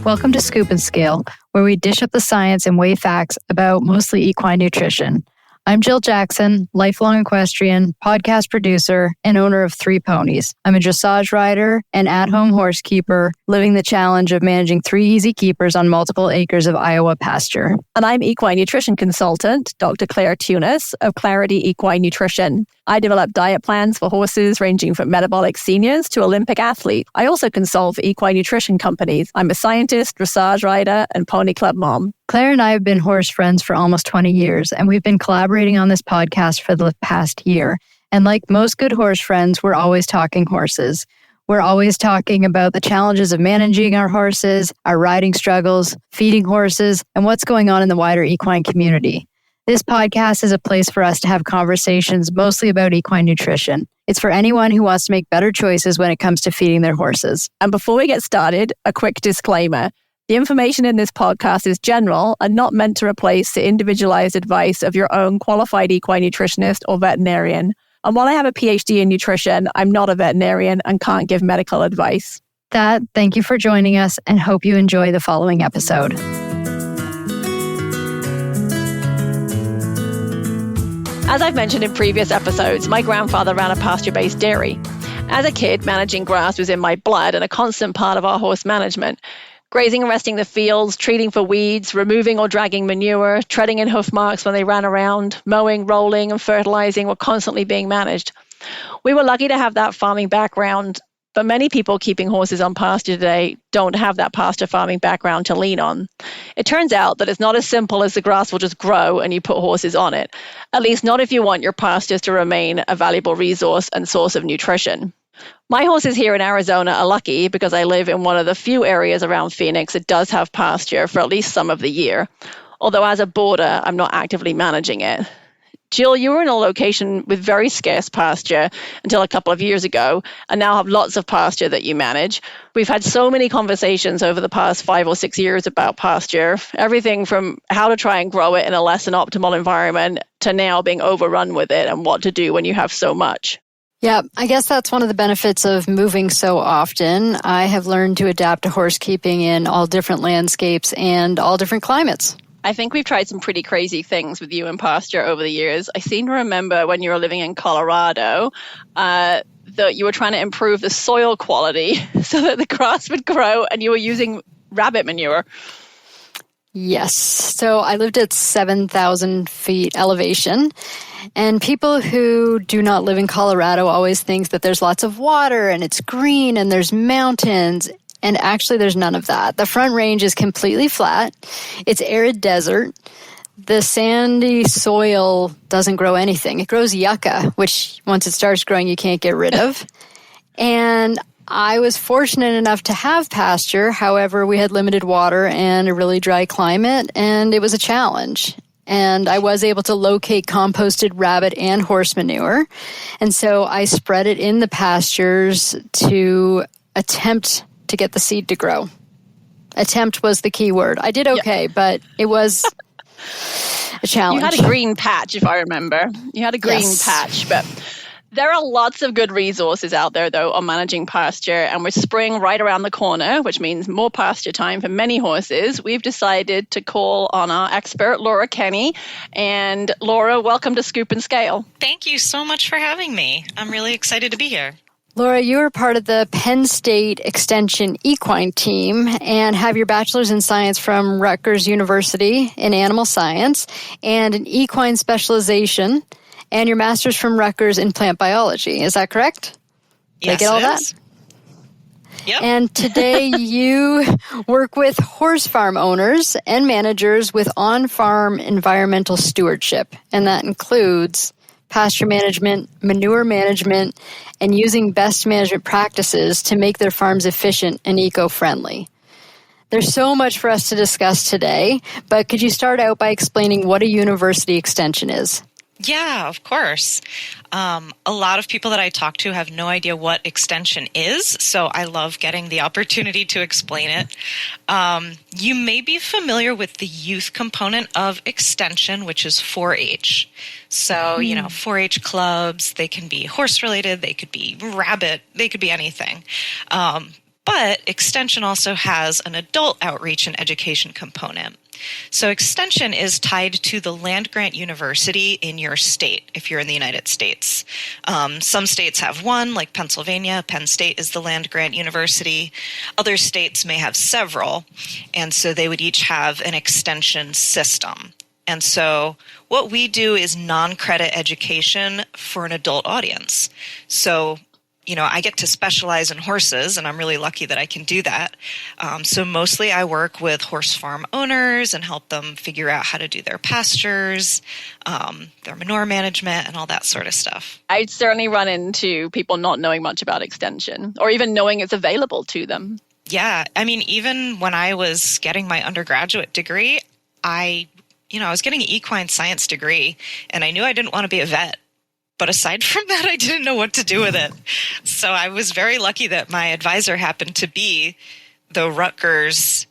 Welcome to Scoop and Scale, where we dish up the science and weigh facts about mostly equine nutrition. I'm Jill Jackson, lifelong equestrian, podcast producer, and owner of 3 ponies. I'm a dressage rider and at-home horse keeper, living the challenge of managing 3 easy keepers on multiple acres of Iowa pasture. And I'm equine nutrition consultant, Dr. Claire Tunis of Clarity Equine Nutrition. I develop diet plans for horses ranging from metabolic seniors to Olympic athletes. I also consult for equine nutrition companies. I'm a scientist, dressage rider, and pony club mom. Claire and I have been horse friends for almost 20 years, and we've been collaborating on this podcast for the past year. And like most good horse friends, we're always talking horses. We're always talking about the challenges of managing our horses, our riding struggles, feeding horses, and what's going on in the wider equine community. This podcast is a place for us to have conversations mostly about equine nutrition. It's for anyone who wants to make better choices when it comes to feeding their horses. And before we get started, a quick disclaimer. The information in this podcast is general and not meant to replace the individualized advice of your own qualified equine nutritionist or veterinarian. And while I have a PhD in nutrition, I'm not a veterinarian and can't give medical advice. Thank you for joining us and hope you enjoy the following episode. As I've mentioned in previous episodes, my grandfather ran a pasture-based dairy. As a kid, managing grass was in my blood and a constant part of our horse management. Grazing and resting the fields, treating for weeds, removing or dragging manure, treading in hoof marks when they ran around, mowing, rolling, and fertilizing were constantly being managed. We were lucky to have that farming background, but many people keeping horses on pasture today don't have that pasture farming background to lean on. It turns out that it's not as simple as the grass will just grow and you put horses on it, at least not if you want your pastures to remain a valuable resource and source of nutrition. My horses here in Arizona are lucky because I live in one of the few areas around Phoenix that does have pasture for at least some of the year, although as a boarder, I'm not actively managing it. Jill, you were in a location with very scarce pasture until a couple of years ago and now have lots of pasture that you manage. We've had so many conversations over the past 5 or 6 years about pasture, everything from how to try and grow it in a less than optimal environment to now being overrun with it and what to do when you have so much. Yeah, I guess that's one of the benefits of moving so often. I have learned to adapt to horse keeping in all different landscapes and all different climates. I think we've tried some pretty crazy things with you in pasture over the years. I seem to remember when you were living in Colorado that you were trying to improve the soil quality so that the grass would grow and you were using rabbit manure. Yes. So I lived at 7,000 feet elevation. And people who do not live in Colorado always think that there's lots of water and it's green and there's mountains. And actually, there's none of that. The Front Range is completely flat. It's arid desert. The sandy soil doesn't grow anything. It grows yucca, which once it starts growing, you can't get rid of. And I was fortunate enough to have pasture. However, we had limited water and a really dry climate, and it was a challenge. And I was able to locate composted rabbit and horse manure. And so I spread it in the pastures to attempt to get the seed to grow. Attempt was the key word. I did okay, but it was a challenge. You had a green patch, if I remember. You had a green patch, but there are lots of good resources out there, though, on managing pasture. And with spring right around the corner, which means more pasture time for many horses, we've decided to call on our expert, Laura Kenny. And Laura, welcome to Scoop and Scale. Thank you so much for having me. I'm really excited to be here. Laura, you are part of the Penn State Extension Equine team and have your bachelor's in science from Rutgers University in animal science and an equine specialization and your master's from Rutgers in plant biology. Is that correct? Did I get all that? Yep. And today you work with horse farm owners and managers with on-farm environmental stewardship, and that includes pasture management, manure management, and using best management practices to make their farms efficient and eco-friendly. There's so much for us to discuss today, but could you start out by explaining what a university extension is? Yeah, of course. A lot of people that I talk to have no idea what extension is, so I love getting the opportunity to explain it. You may be familiar with the youth component of extension, which is 4-H. So, 4-H clubs, they can be horse-related, they could be rabbit, they could be anything. But Extension also has an adult outreach and education component. So Extension is tied to the land-grant university in your state, if you're in the United States. Some states have one, like Pennsylvania. Penn State is the land-grant university. Other states may have several, and so they would each have an Extension system. And so what we do is non-credit education for an adult audience. So I get to specialize in horses, and I'm really lucky that I can do that. So mostly I work with horse farm owners and help them figure out how to do their pastures, their manure management, and all that sort of stuff. I'd certainly run into people not knowing much about Extension or even knowing it's available to them. Yeah. I mean, even when I was getting my undergraduate degree, I was getting an equine science degree, and I knew I didn't want to be a vet. But aside from that, I didn't know what to do with it. So I was very lucky that my advisor happened to be the Rutgers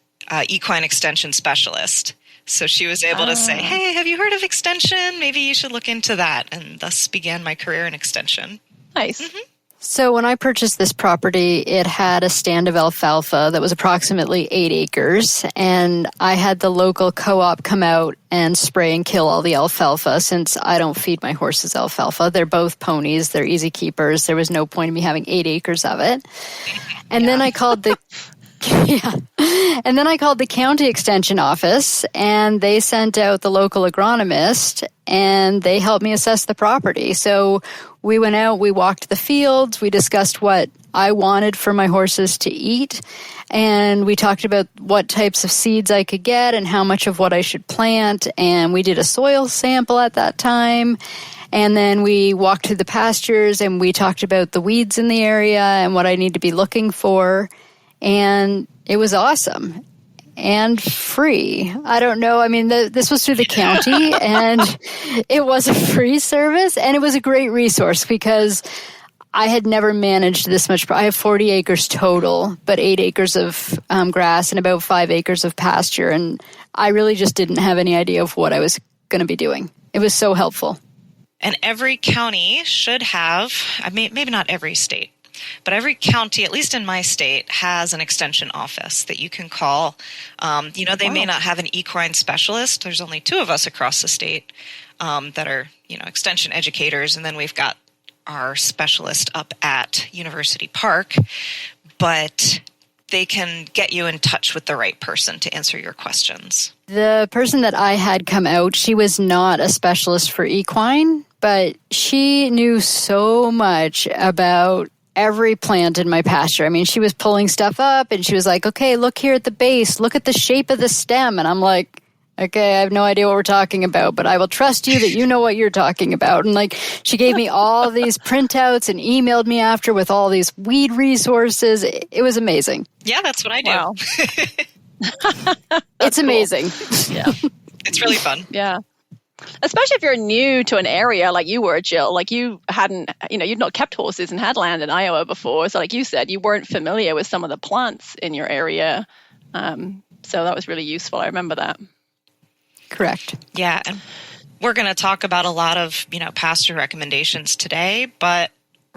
equine extension specialist. So she was able to say, hey, have you heard of Extension? Maybe you should look into that. And thus began my career in Extension. Nice. Mm-hmm. So when I purchased this property, it had a stand of alfalfa that was approximately 8 acres, and I had the local co-op come out and spray and kill all the alfalfa since I don't feed my horses alfalfa. They're both ponies. They're easy keepers. There was no point in me having 8 acres of it. And then I called the And then I called the county extension office, and they sent out the local agronomist, and they helped me assess the property. So we went out, we walked the fields, we discussed what I wanted for my horses to eat, and we talked about what types of seeds I could get and how much of what I should plant, and we did a soil sample at that time. And then we walked through the pastures, and we talked about the weeds in the area and what I need to be looking for. And it was awesome and free. I don't know. I mean, this was through the county, and it was a free service, and it was a great resource because I had never managed this much. I have 40 acres total, but 8 acres of grass and about 5 acres of pasture. And I really just didn't have any idea of what I was going to be doing. It was so helpful. And every county should have, maybe not every state, but every county, at least in my state, has an extension office that you can call. They may not have an equine specialist. There's only 2 of us across the state that are, extension educators. And then we've got our specialist up at University Park. But they can get you in touch with the right person to answer your questions. The person that I had come out, she was not a specialist for equine, but she knew so much about every plant in my pasture. I mean, she was pulling stuff up, and she was like, okay, look here at the base, look at the shape of the stem. And I'm like, okay, I have no idea what we're talking about, but I will trust you that you know what you're talking about. And she gave me all these printouts and emailed me after with all these weed resources. It was amazing. Yeah, that's what I do. Wow. It's amazing. Yeah. It's really fun. Yeah. Especially if you're new to an area like you were, Jill, like you hadn't, you'd not kept horses and had land in Iowa before. So like you said, you weren't familiar with some of the plants in your area. So that was really useful. I remember that. Correct. Yeah. And we're going to talk about a lot of, pasture recommendations today, but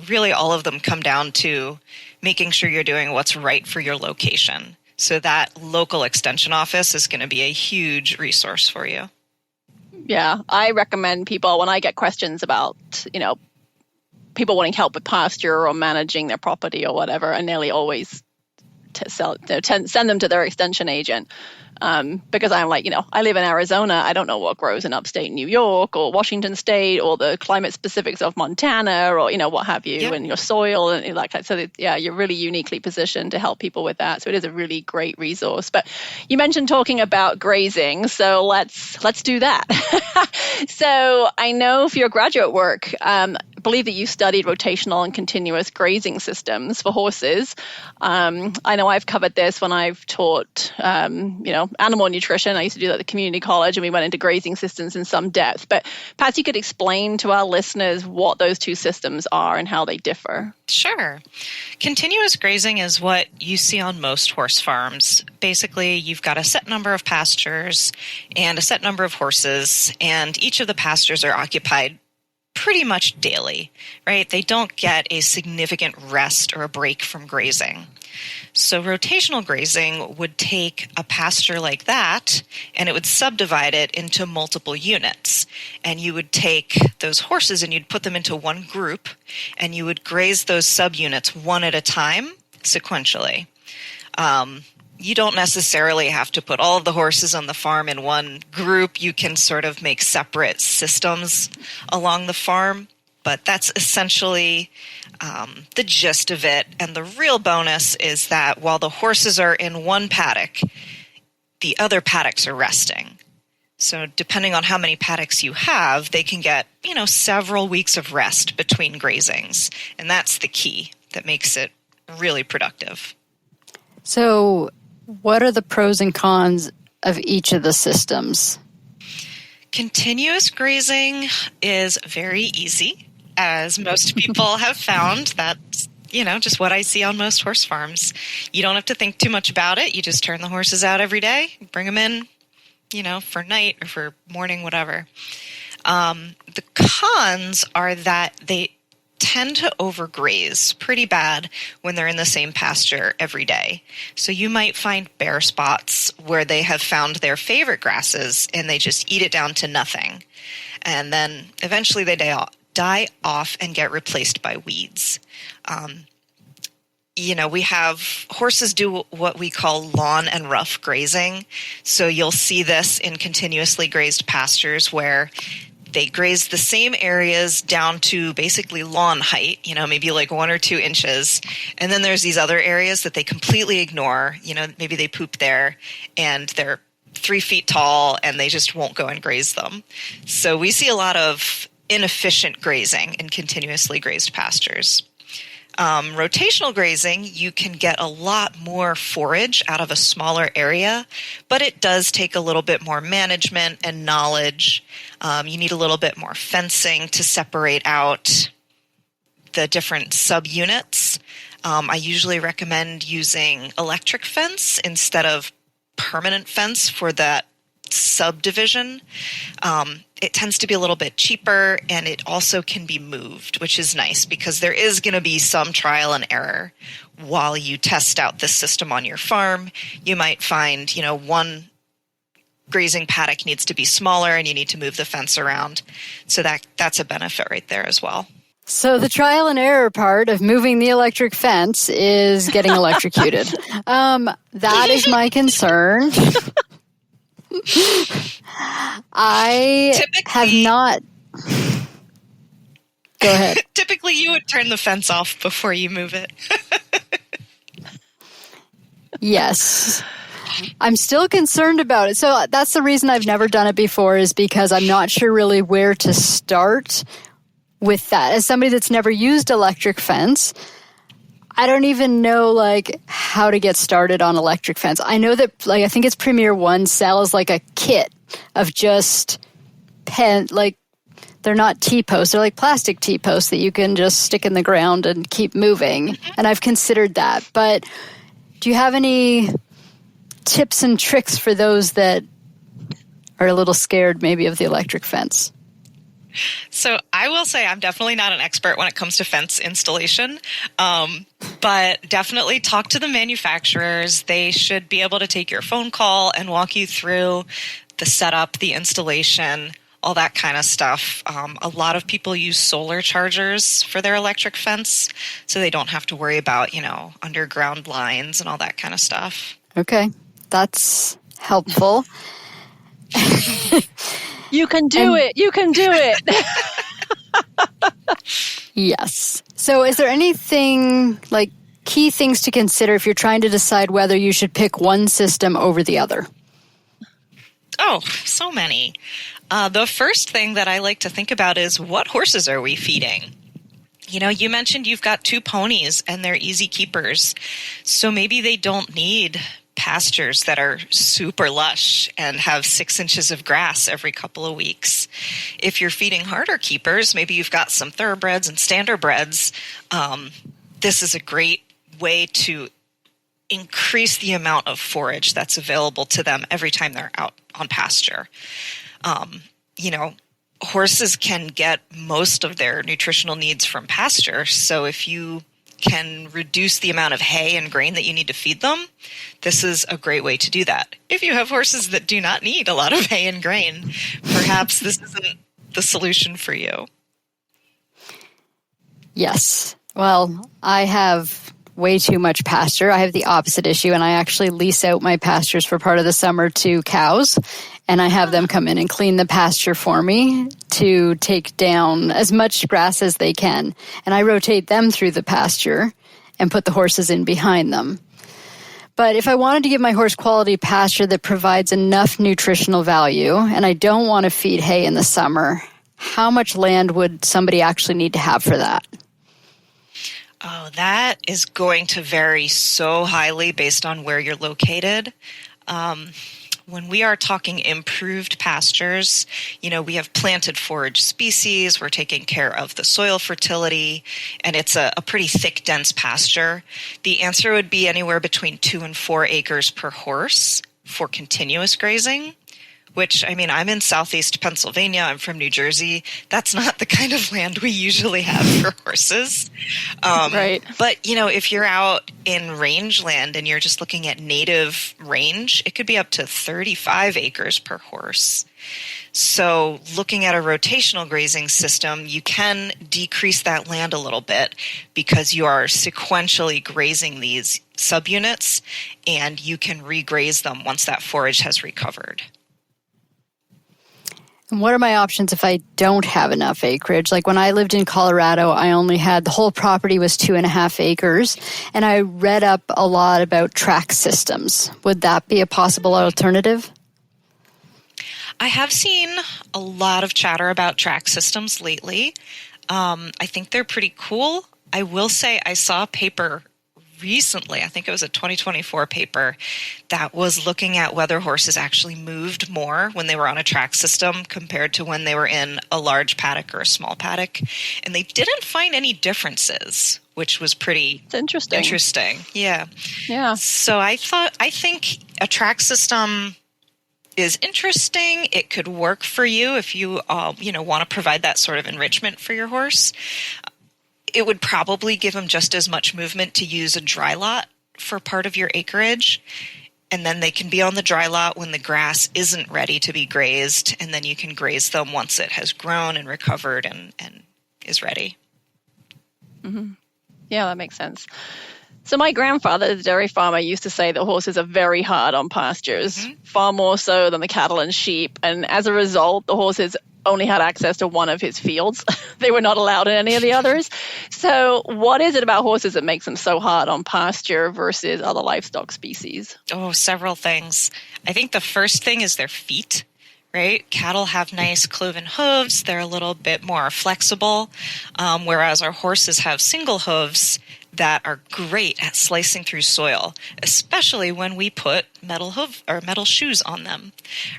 really all of them come down to making sure you're doing what's right for your location. So that local extension office is going to be a huge resource for you. Yeah, I recommend people, when I get questions about, people wanting help with pasture or managing their property or whatever, I nearly always send them to their extension agent. Because I'm like, I live in Arizona. I don't know what grows in upstate New York or Washington State or the climate specifics of Montana or, what have you, and your soil and like that. So, you're really uniquely positioned to help people with that. So it is a really great resource. But you mentioned talking about grazing. So let's do that. So I know for your graduate work, I believe that you studied rotational and continuous grazing systems for horses. I know I've covered this when I've taught, animal nutrition. I used to do that at the community college, and we went into grazing systems in some depth. But perhaps you could explain to our listeners what those two systems are and how they differ. Sure. Continuous grazing is what you see on most horse farms. Basically, you've got a set number of pastures and a set number of horses, and each of the pastures are occupied pretty much daily, right? They don't get a significant rest or a break from grazing. So rotational grazing would take a pasture like that and it would subdivide it into multiple units. And you would take those horses and you'd put them into one group and you would graze those subunits one at a time sequentially. You don't necessarily have to put all of the horses on the farm in one group. You can sort of make separate systems along the farm, but that's essentially the gist of it. And the real bonus is that while the horses are in one paddock, the other paddocks are resting. So depending on how many paddocks you have, they can get, several weeks of rest between grazings. And that's the key that makes it really productive. So what are the pros and cons of each of the systems? Continuous grazing is very easy, as most people have found. That's, just what I see on most horse farms. You don't have to think too much about it. You just turn the horses out every day, bring them in, for night or for morning, whatever. The cons are that they tend to overgraze pretty bad when they're in the same pasture every day. So you might find bare spots where they have found their favorite grasses and they just eat it down to nothing. And then eventually they die off and get replaced by weeds. We have horses do what we call lawn and rough grazing. So you'll see this in continuously grazed pastures where they graze the same areas down to basically lawn height, maybe like 1 or 2 inches. And then there's these other areas that they completely ignore. Maybe they poop there and they're 3 feet tall and they just won't go and graze them. So we see a lot of inefficient grazing in continuously grazed pastures. Rotational grazing, you can get a lot more forage out of a smaller area, but it does take a little bit more management and knowledge. You need a little bit more fencing to separate out the different subunits. I usually recommend using electric fence instead of permanent fence for that subdivision. It tends to be a little bit cheaper and it also can be moved, which is nice because there is going to be some trial and error while you test out this system on your farm. You might find, one grazing paddock needs to be smaller and you need to move the fence around. So that's a benefit right there as well. So the trial and error part of moving the electric fence is getting electrocuted. That is my concern. I have not. Go ahead. Typically, you would turn the fence off before you move it. Yes. I'm still concerned about it. So that's the reason I've never done it before, is because I'm not sure really where to start with that. As somebody that's never used electric fence, I don't even know how to get started on electric fence. I know that I think it's Premier One sells a kit of just they're not T-posts, they're like plastic T-posts that you can just stick in the ground and keep moving. Mm-hmm. And I've considered that. But do you have any tips and tricks for those that are a little scared maybe of the electric fence? So I will say I'm definitely not an expert when it comes to fence installation, but definitely talk to the manufacturers. They should be able to take your phone call and walk you through the setup, the installation, all that kind of stuff. A lot of people use solar chargers for their electric fence, so they don't have to worry about, underground lines and all that kind of stuff. Okay, that's helpful. You can do it. You can do it. Yes. So is there anything key things to consider if you're trying to decide whether you should pick one system over the other? Oh, so many. The first thing that I like to think about is what horses are we feeding? You mentioned you've got 2 ponies and they're easy keepers. So maybe they don't need pastures that are super lush and have 6 inches of grass every couple of weeks. If you're feeding harder keepers, maybe you've got some thoroughbreds and standardbreds. This is a great way to increase the amount of forage that's available to them every time they're out on pasture. horses can get most of their nutritional needs from pasture. So if you can reduce the amount of hay and grain that you need to feed them, this is a great way to do that. If you have horses that do not need a lot of hay and grain, perhaps this isn't the solution for you. Yes. Well, I have way too much pasture. I have the opposite issue, and I actually lease out my pastures for part of the summer to cows, and I have them come in and clean the pasture for me to take down as much grass as they can. And I rotate them through the pasture and put the horses in behind them. But if I wanted to give my horse quality pasture that provides enough nutritional value, and I don't want to feed hay in the summer, how much land would somebody actually need to have for that? Oh, that is going to vary so highly based on where you're located. When we are talking improved pastures, we have planted forage species, we're taking care of the soil fertility, and it's a pretty thick, dense pasture. The answer would be anywhere between 2 and 4 acres per horse for continuous grazing. Which, I'm in southeast Pennsylvania. I'm from New Jersey. That's not the kind of land we usually have for horses. Right. But, if you're out in rangeland and you're just looking at native range, it could be up to 35 acres per horse. So looking at a rotational grazing system, you can decrease that land a little bit because you are sequentially grazing these subunits, and you can regraze them once that forage has recovered. And what are my options if I don't have enough acreage? Like when I lived in Colorado, I only had, the whole property was 2.5 acres, and I read up a lot about track systems. Would that be a possible alternative? I have seen a lot of chatter about track systems lately. I think they're pretty cool. I will say I saw a paper recently, I think it was a 2024 paper, that was looking at whether horses actually moved more when they were on a track system compared to when they were in a large paddock or a small paddock. And they didn't find any differences, which was pretty interesting. Yeah. So I think a track system is interesting. It could work for you if you want to provide that sort of enrichment for your horse. It would probably give them just as much movement to use a dry lot for part of your acreage. And then they can be on the dry lot when the grass isn't ready to be grazed. And then you can graze them once it has grown and recovered and is ready. Mm-hmm. Yeah, that makes sense. So my grandfather, the dairy farmer, used to say that horses are very hard on pastures, far more so than the cattle and sheep. And as a result, the horses only had access to one of his fields. They were not allowed in any of the others. So what is it about horses that makes them so hard on pasture versus other livestock species? Oh, several things. I think the first thing is their feet, right? Cattle have nice cloven hooves. They're a little bit more flexible, whereas our horses have single hooves that are great at slicing through soil, especially when we put metal shoes on them,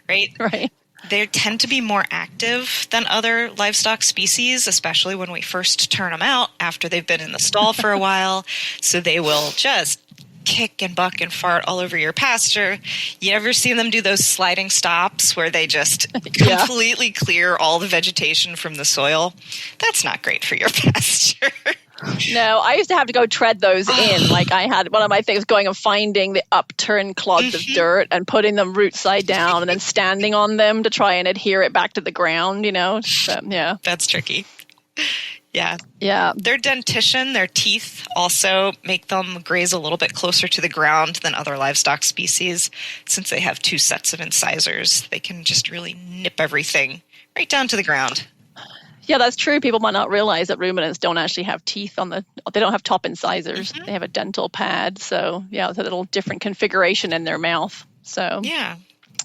right? Right. They tend to be more active than other livestock species, especially when we first turn them out after they've been in the stall for a while. So they will just kick and buck and fart all over your pasture. You ever seen them do those sliding stops where they just completely clear all the vegetation from the soil? That's not great for your pasture. No, I used to have to go tread those in. Like I had one of my things going and finding the upturned clods of dirt and putting them root side down and then standing on them to try and adhere it back to the ground, So, yeah. That's tricky. Yeah. Yeah. Their dentition, their teeth also make them graze a little bit closer to the ground than other livestock species. Since they have 2 sets of incisors, they can just really nip everything right down to the ground. Yeah, that's true. People might not realize that ruminants don't actually have teeth they don't have top incisors. They have a dental pad. So, yeah, it's a little different configuration in their mouth. So,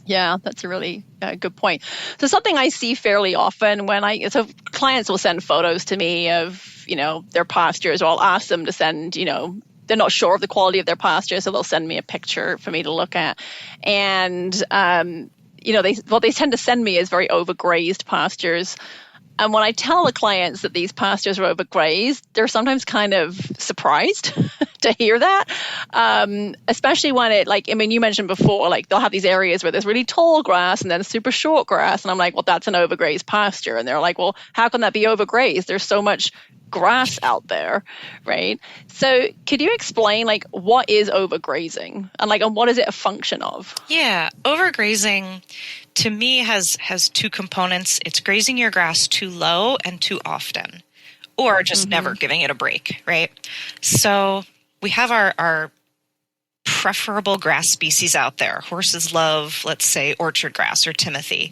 yeah, that's a really good point. So something I see fairly often so clients will send photos to me of, their pastures, or I'll ask them to send, they're not sure of the quality of their pasture, so they'll send me a picture for me to look at. And, what they tend to send me is very overgrazed pastures. And when I tell the clients that these pastures are overgrazed, they're sometimes kind of surprised to hear that. Especially when it, like, I mean, you mentioned before, like they'll have these areas where there's really tall grass and then super short grass. And I'm like, well, that's an overgrazed pasture. And they're like, well, how can that be overgrazed? There's so much grass out there, right? So could you explain, like, what is overgrazing and what is it a function of? Yeah, overgrazing to me has two components. It's grazing your grass too low and too often, or just never giving it a break, right? So we have our preferable grass species out there. Horses love, let's say, orchard grass or timothy.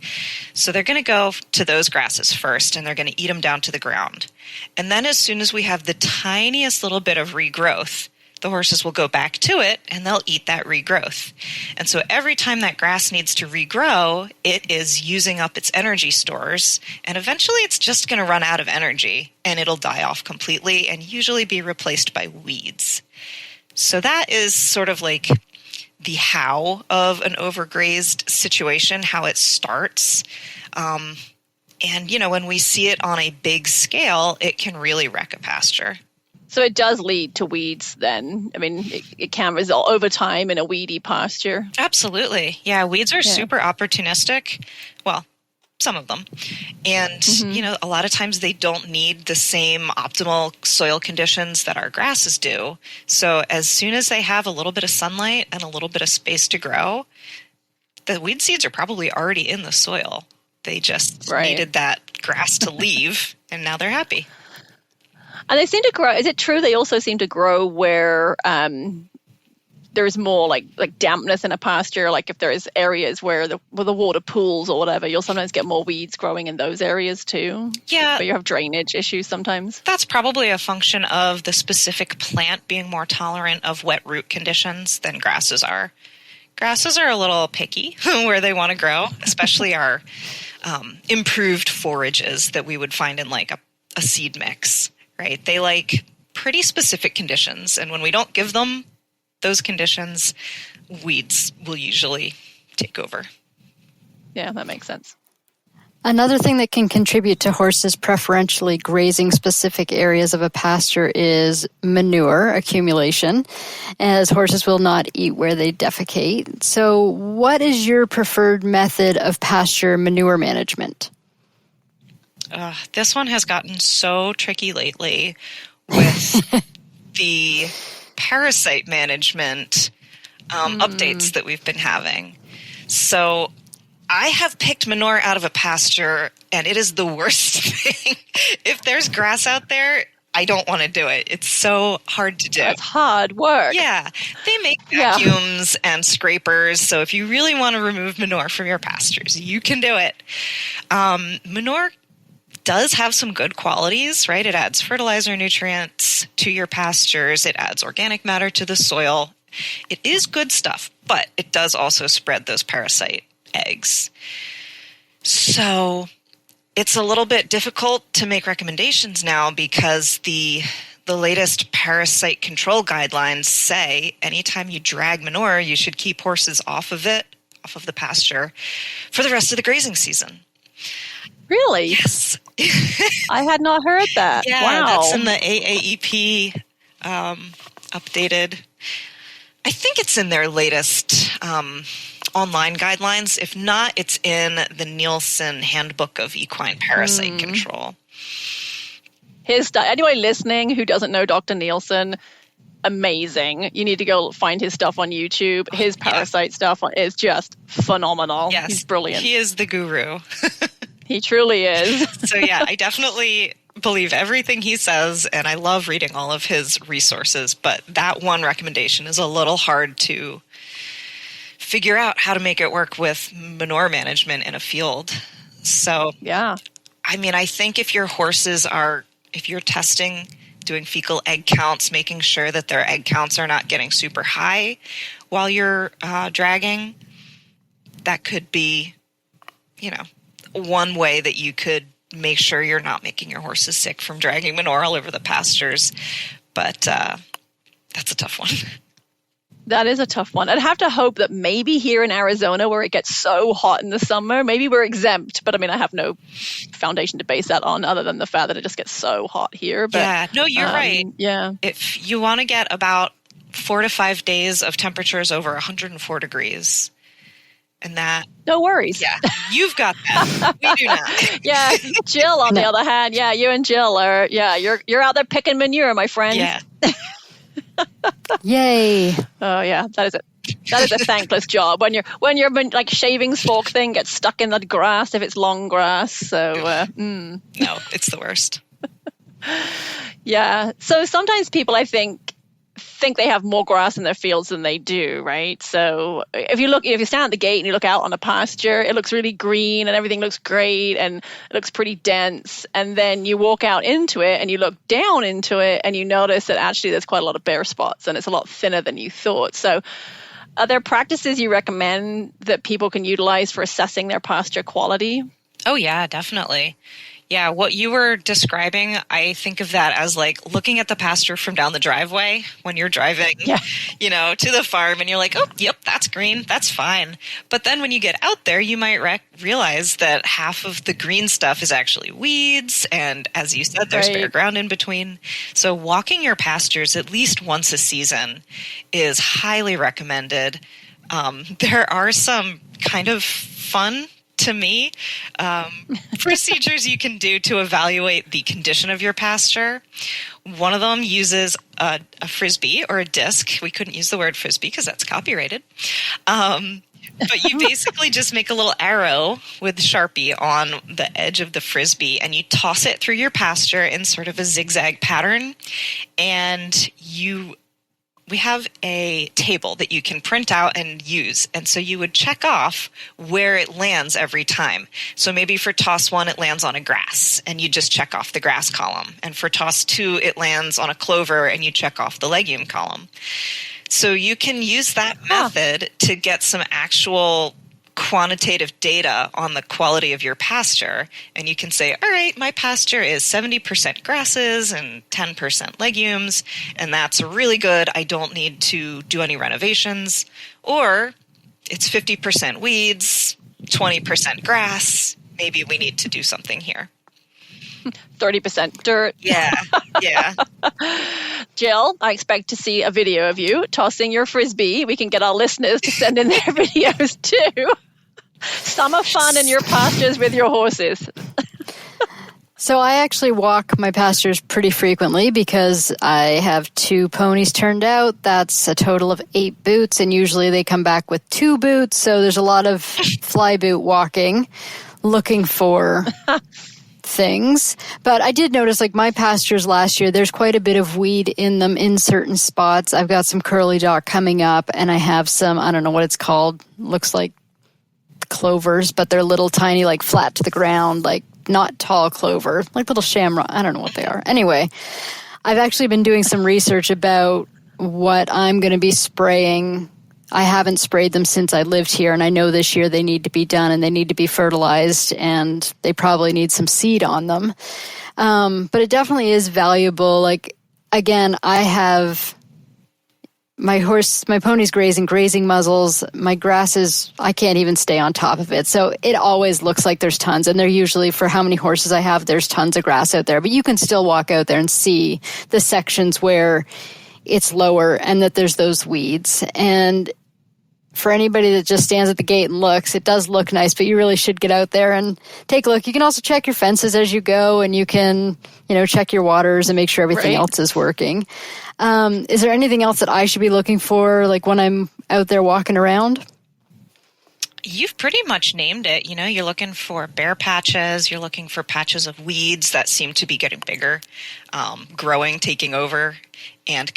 So they're going to go to those grasses first, and they're going to eat them down to the ground. And then as soon as we have the tiniest little bit of regrowth, the horses will go back to it, and they'll eat that regrowth. And so every time that grass needs to regrow, it is using up its energy stores, and eventually it's just going to run out of energy, and it'll die off completely and usually be replaced by weeds. So that is sort of like the how of an overgrazed situation, how it starts. And, when we see it on a big scale, it can really wreck a pasture. So it does lead to weeds then. I mean, it can result over time in a weedy pasture. Absolutely. Yeah, weeds are super opportunistic. Well, some of them. And, a lot of times they don't need the same optimal soil conditions that our grasses do. So as soon as they have a little bit of sunlight and a little bit of space to grow, the weed seeds are probably already in the soil. They just needed that grass to leave, and now they're happy. And they seem to grow. Is it true they also seem to grow where there's more like dampness in a pasture? Like if there's areas where the water pools or whatever, you'll sometimes get more weeds growing in those areas too. Yeah. But you have drainage issues sometimes. That's probably a function of the specific plant being more tolerant of wet root conditions than grasses are. Grasses are a little picky where they want to grow, especially our improved forages that we would find in like a seed mix. Right? They like pretty specific conditions, and when we don't give them those conditions, weeds will usually take over. Yeah, that makes sense. Another thing that can contribute to horses preferentially grazing specific areas of a pasture is manure accumulation, as horses will not eat where they defecate. So what is your preferred method of pasture manure management? This one has gotten so tricky lately with the parasite management updates that we've been having. So I have picked manure out of a pasture, and it is the worst thing. If there's grass out there, I don't want to do it. It's so hard to do. It's hard work. Yeah. They make vacuums and scrapers. So if you really want to remove manure from your pastures, you can do it. Manure does have some good qualities, right? It adds fertilizer nutrients to your pastures. It adds organic matter to the soil. It is good stuff, but it does also spread those parasite eggs. So it's a little bit difficult to make recommendations now because the latest parasite control guidelines say anytime you drag manure, you should keep horses off of the pasture for the rest of the grazing season. Really? Yes. I had not heard that. Yeah, wow. That's in the AAEP updated. I think it's in their latest online guidelines. If not, it's in the Nielsen Handbook of Equine Parasite Control. Anybody listening who doesn't know Dr. Nielsen, amazing. You need to go find his stuff on YouTube. His parasite stuff is just phenomenal. Yes, he's brilliant. He is the guru. He truly is. So yeah, I definitely believe everything he says, and I love reading all of his resources, but that one recommendation is a little hard to figure out how to make it work with manure management in a field. So yeah, I mean, I think if you're testing, doing fecal egg counts, making sure that their egg counts are not getting super high while you're dragging, that could be, one way that you could make sure you're not making your horses sick from dragging manure all over the pastures. But that's a tough one. That is a tough one. I'd have to hope that maybe here in Arizona, where it gets so hot in the summer, maybe we're exempt. But I mean, I have no foundation to base that on other than the fact that it just gets so hot here. But, yeah, no, you're right. Yeah. If you want to get about 4 to 5 days of temperatures over 104 degrees. And that... No worries. Yeah, you've got that. We do not. Yeah, Jill, on the other hand, yeah, you and Jill are, you're out there picking manure, my friend. Yeah. Yay. Oh, yeah, that is a thankless job when your like shavings fork thing gets stuck in the grass if it's long grass. So No, it's the worst. Yeah. So sometimes people, I think they have more grass in their fields than they do, right? So if you stand at the gate and you look out on a pasture, it looks really green and everything looks great and it looks pretty dense. And then you walk out into it and you look down into it and you notice that actually there's quite a lot of bare spots and it's a lot thinner than you thought. So are there practices you recommend that people can utilize for assessing their pasture quality? Oh, yeah, definitely. Yeah, what you were describing, I think of that as like looking at the pasture from down the driveway when you're driving, to the farm and you're like, oh, yep, that's green, that's fine. But then when you get out there, you might realize that half of the green stuff is actually weeds. And as you said, there's bare ground in between. So walking your pastures at least once a season is highly recommended. There are some kind of fun, to me, procedures you can do to evaluate the condition of your pasture. One of them uses a frisbee or a disc. We couldn't use the word frisbee because that's copyrighted. But you basically just make a little arrow with Sharpie on the edge of the frisbee and you toss it through your pasture in sort of a zigzag pattern. And we have a table that you can print out and use. And so you would check off where it lands every time. So maybe for toss 1, it lands on a grass and you just check off the grass column. And for toss 2, it lands on a clover and you check off the legume column. So you can use that method to get some actual quantitative data on the quality of your pasture. And you can say, all right, my pasture is 70% grasses and 10% legumes, and that's really good. I don't need to do any renovations. Or it's 50% weeds, 20% grass. Maybe we need to do something here. 30% dirt. Yeah. Jill, I expect to see a video of you tossing your frisbee. We can get our listeners to send in their videos too. Summer fun in your pastures with your horses. So I actually walk my pastures pretty frequently because I have 2 ponies turned out. That's a total of 8 boots, and usually they come back with 2 boots. So there's a lot of fly boot walking, looking for things. But I did notice, like my pastures last year, there's quite a bit of weed in them in certain spots. I've got some curly dock coming up, and I have some, I don't know what it's called, looks like clovers, but they're little tiny, like flat to the ground, like not tall clover, like little shamrock. I don't know what they are. Anyway, I've actually been doing some research about what I'm going to be spraying. I haven't sprayed them since I lived here, and I know this year they need to be done and they need to be fertilized, and they probably need some seed on them. But it definitely is valuable. Like, again, I have my pony's grazing muzzles, my grasses, I can't even stay on top of it. So it always looks like there's tons, and they're usually, for how many horses I have, there's tons of grass out there. But you can still walk out there and see the sections where it's lower and that there's those weeds. And for anybody that just stands at the gate and looks, it does look nice, but you really should get out there and take a look. You can also check your fences as you go, and you can, check your waters and make sure everything else is working. Is there anything else that I should be looking for, like when I'm out there walking around? You've pretty much named it. You're looking for bare patches. You're looking for patches of weeds that seem to be getting bigger, growing, taking over, and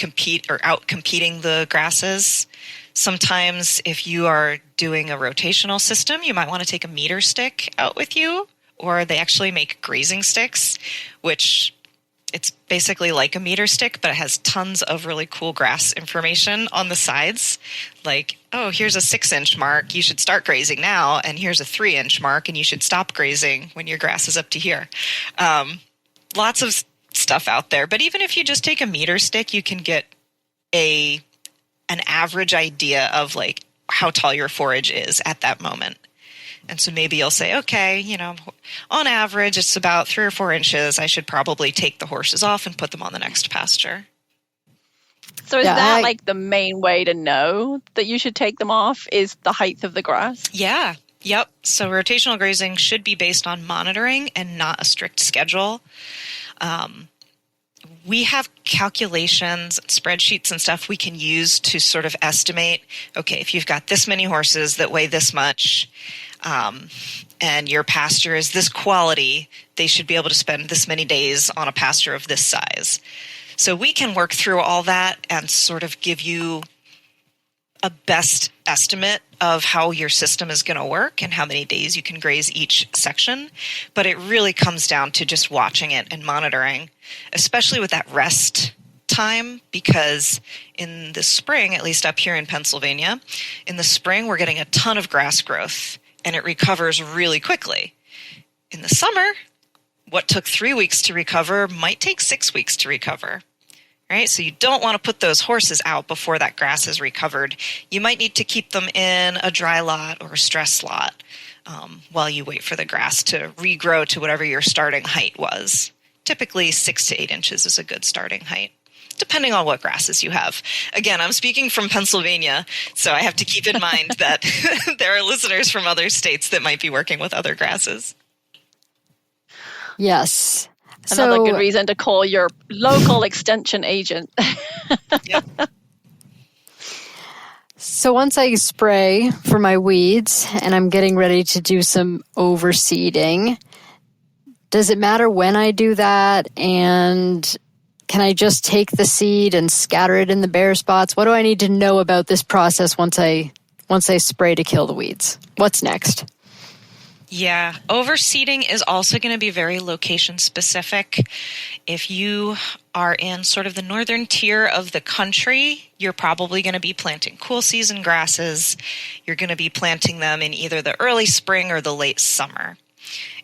out competing the grasses. Sometimes if you are doing a rotational system, you might want to take a meter stick out with you, or they actually make grazing sticks, which it's basically like a meter stick, but it has tons of really cool grass information on the sides. Like, oh, here's a 6-inch mark. You should start grazing now. And here's a 3-inch mark, and you should stop grazing when your grass is up to here. Lots of stuff out there. But even if you just take a meter stick, you can get an average idea of like how tall your forage is at that moment. And so maybe you'll say, okay, on average, it's about 3 or 4 inches. I should probably take the horses off and put them on the next pasture. So is that like the main way to know that you should take them off is the height of the grass? Yeah. Yep. So rotational grazing should be based on monitoring and not a strict schedule. We have calculations, spreadsheets and stuff we can use to sort of estimate, okay, if you've got this many horses that weigh this much, and your pasture is this quality, they should be able to spend this many days on a pasture of this size. So we can work through all that and sort of give you a best estimate of how your system is going to work and how many days you can graze each section. But it really comes down to just watching it and monitoring, especially with that rest time, because in the spring, at least up here in Pennsylvania, in the spring, we're getting a ton of grass growth and it recovers really quickly. In the summer, what took 3 weeks to recover might take 6 weeks to recover. Right? So you don't want to put those horses out before that grass is recovered. You might need to keep them in a dry lot or a stress lot while you wait for the grass to regrow to whatever your starting height was. Typically 6 to 8 inches is a good starting height, depending on what grasses you have. Again, I'm speaking from Pennsylvania, so I have to keep in mind that there are listeners from other states that might be working with other grasses. Yes. Another good reason to call your local extension agent. Yep. So once I spray for my weeds and I'm getting ready to do some overseeding, does it matter when I do that? And can I just take the seed and scatter it in the bare spots? What do I need to know about this process once I spray to kill the weeds? What's next? Yeah, overseeding is also going to be very location specific. If you are in sort of the northern tier of the country, you're probably going to be planting cool season grasses. You're going to be planting them in either the early spring or the late summer.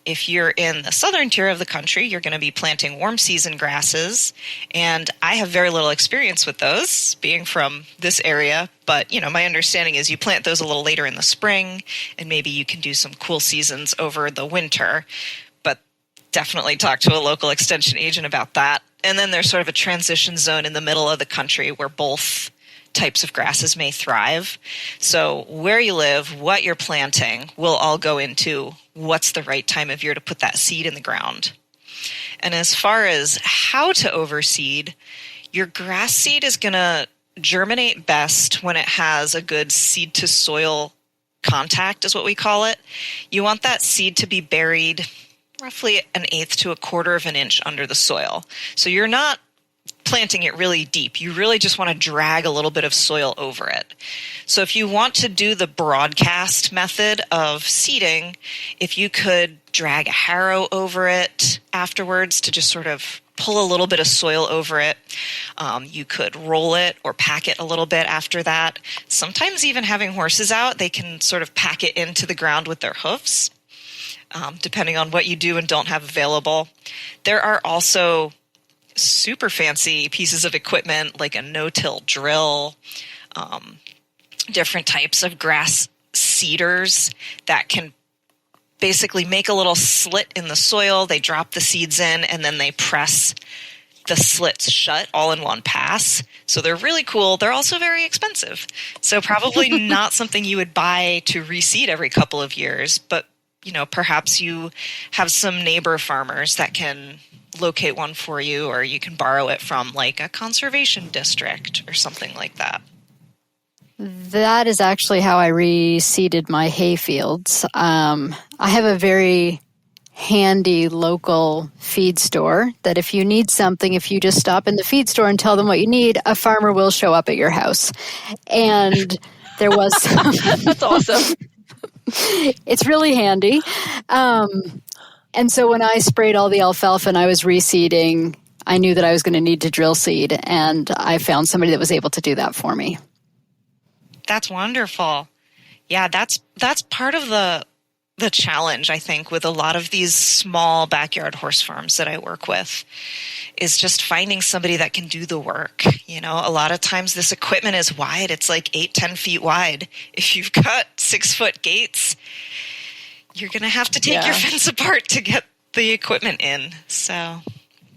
If you're in the southern tier of the country, you're going to be planting warm season grasses. And I have very little experience with those, being from this area. But, my understanding is you plant those a little later in the spring, and maybe you can do some cool seasons over the winter. But definitely talk to a local extension agent about that. And then there's sort of a transition zone in the middle of the country where both types of grasses may thrive. So where you live, what you're planting will all go into what's the right time of year to put that seed in the ground. And as far as how to overseed, your grass seed is going to germinate best when it has a good seed to soil contact, is what we call it. You want that seed to be buried roughly 1/8 to 1/4 of an inch under the soil. So you're not planting it really deep. You really just want to drag a little bit of soil over it. So if you want to do the broadcast method of seeding, if you could drag a harrow over it afterwards to just sort of pull a little bit of soil over it. You could roll it or pack it a little bit after that. Sometimes even having horses out, they can sort of pack it into the ground with their hoofs, depending on what you do and don't have available. There are also super fancy pieces of equipment like a no-till drill, different types of grass seeders that can basically make a little slit in the soil. They drop the seeds in and then they press the slits shut all in one pass. So they're really cool. They're also very expensive. So probably not something you would buy to reseed every couple of years, but perhaps you have some neighbor farmers that can locate one for you, or you can borrow it from like a conservation district or something like that. That is actually how I reseeded my hay fields. I have a very handy local feed store that if you need something, if you just stop in the feed store and tell them what you need, a farmer will show up at your house. And there was That's awesome. It's really handy. And so when I sprayed all the alfalfa and I was reseeding, I knew that I was going to need to drill seed, and I found somebody that was able to do that for me. That's wonderful. Yeah, that's part of the challenge, I think, with a lot of these small backyard horse farms that I work with, is just finding somebody that can do the work. A lot of times this equipment is wide. It's like 8-10 feet wide. If you've got 6-foot gates, you're going to have to take your fence apart to get the equipment in. So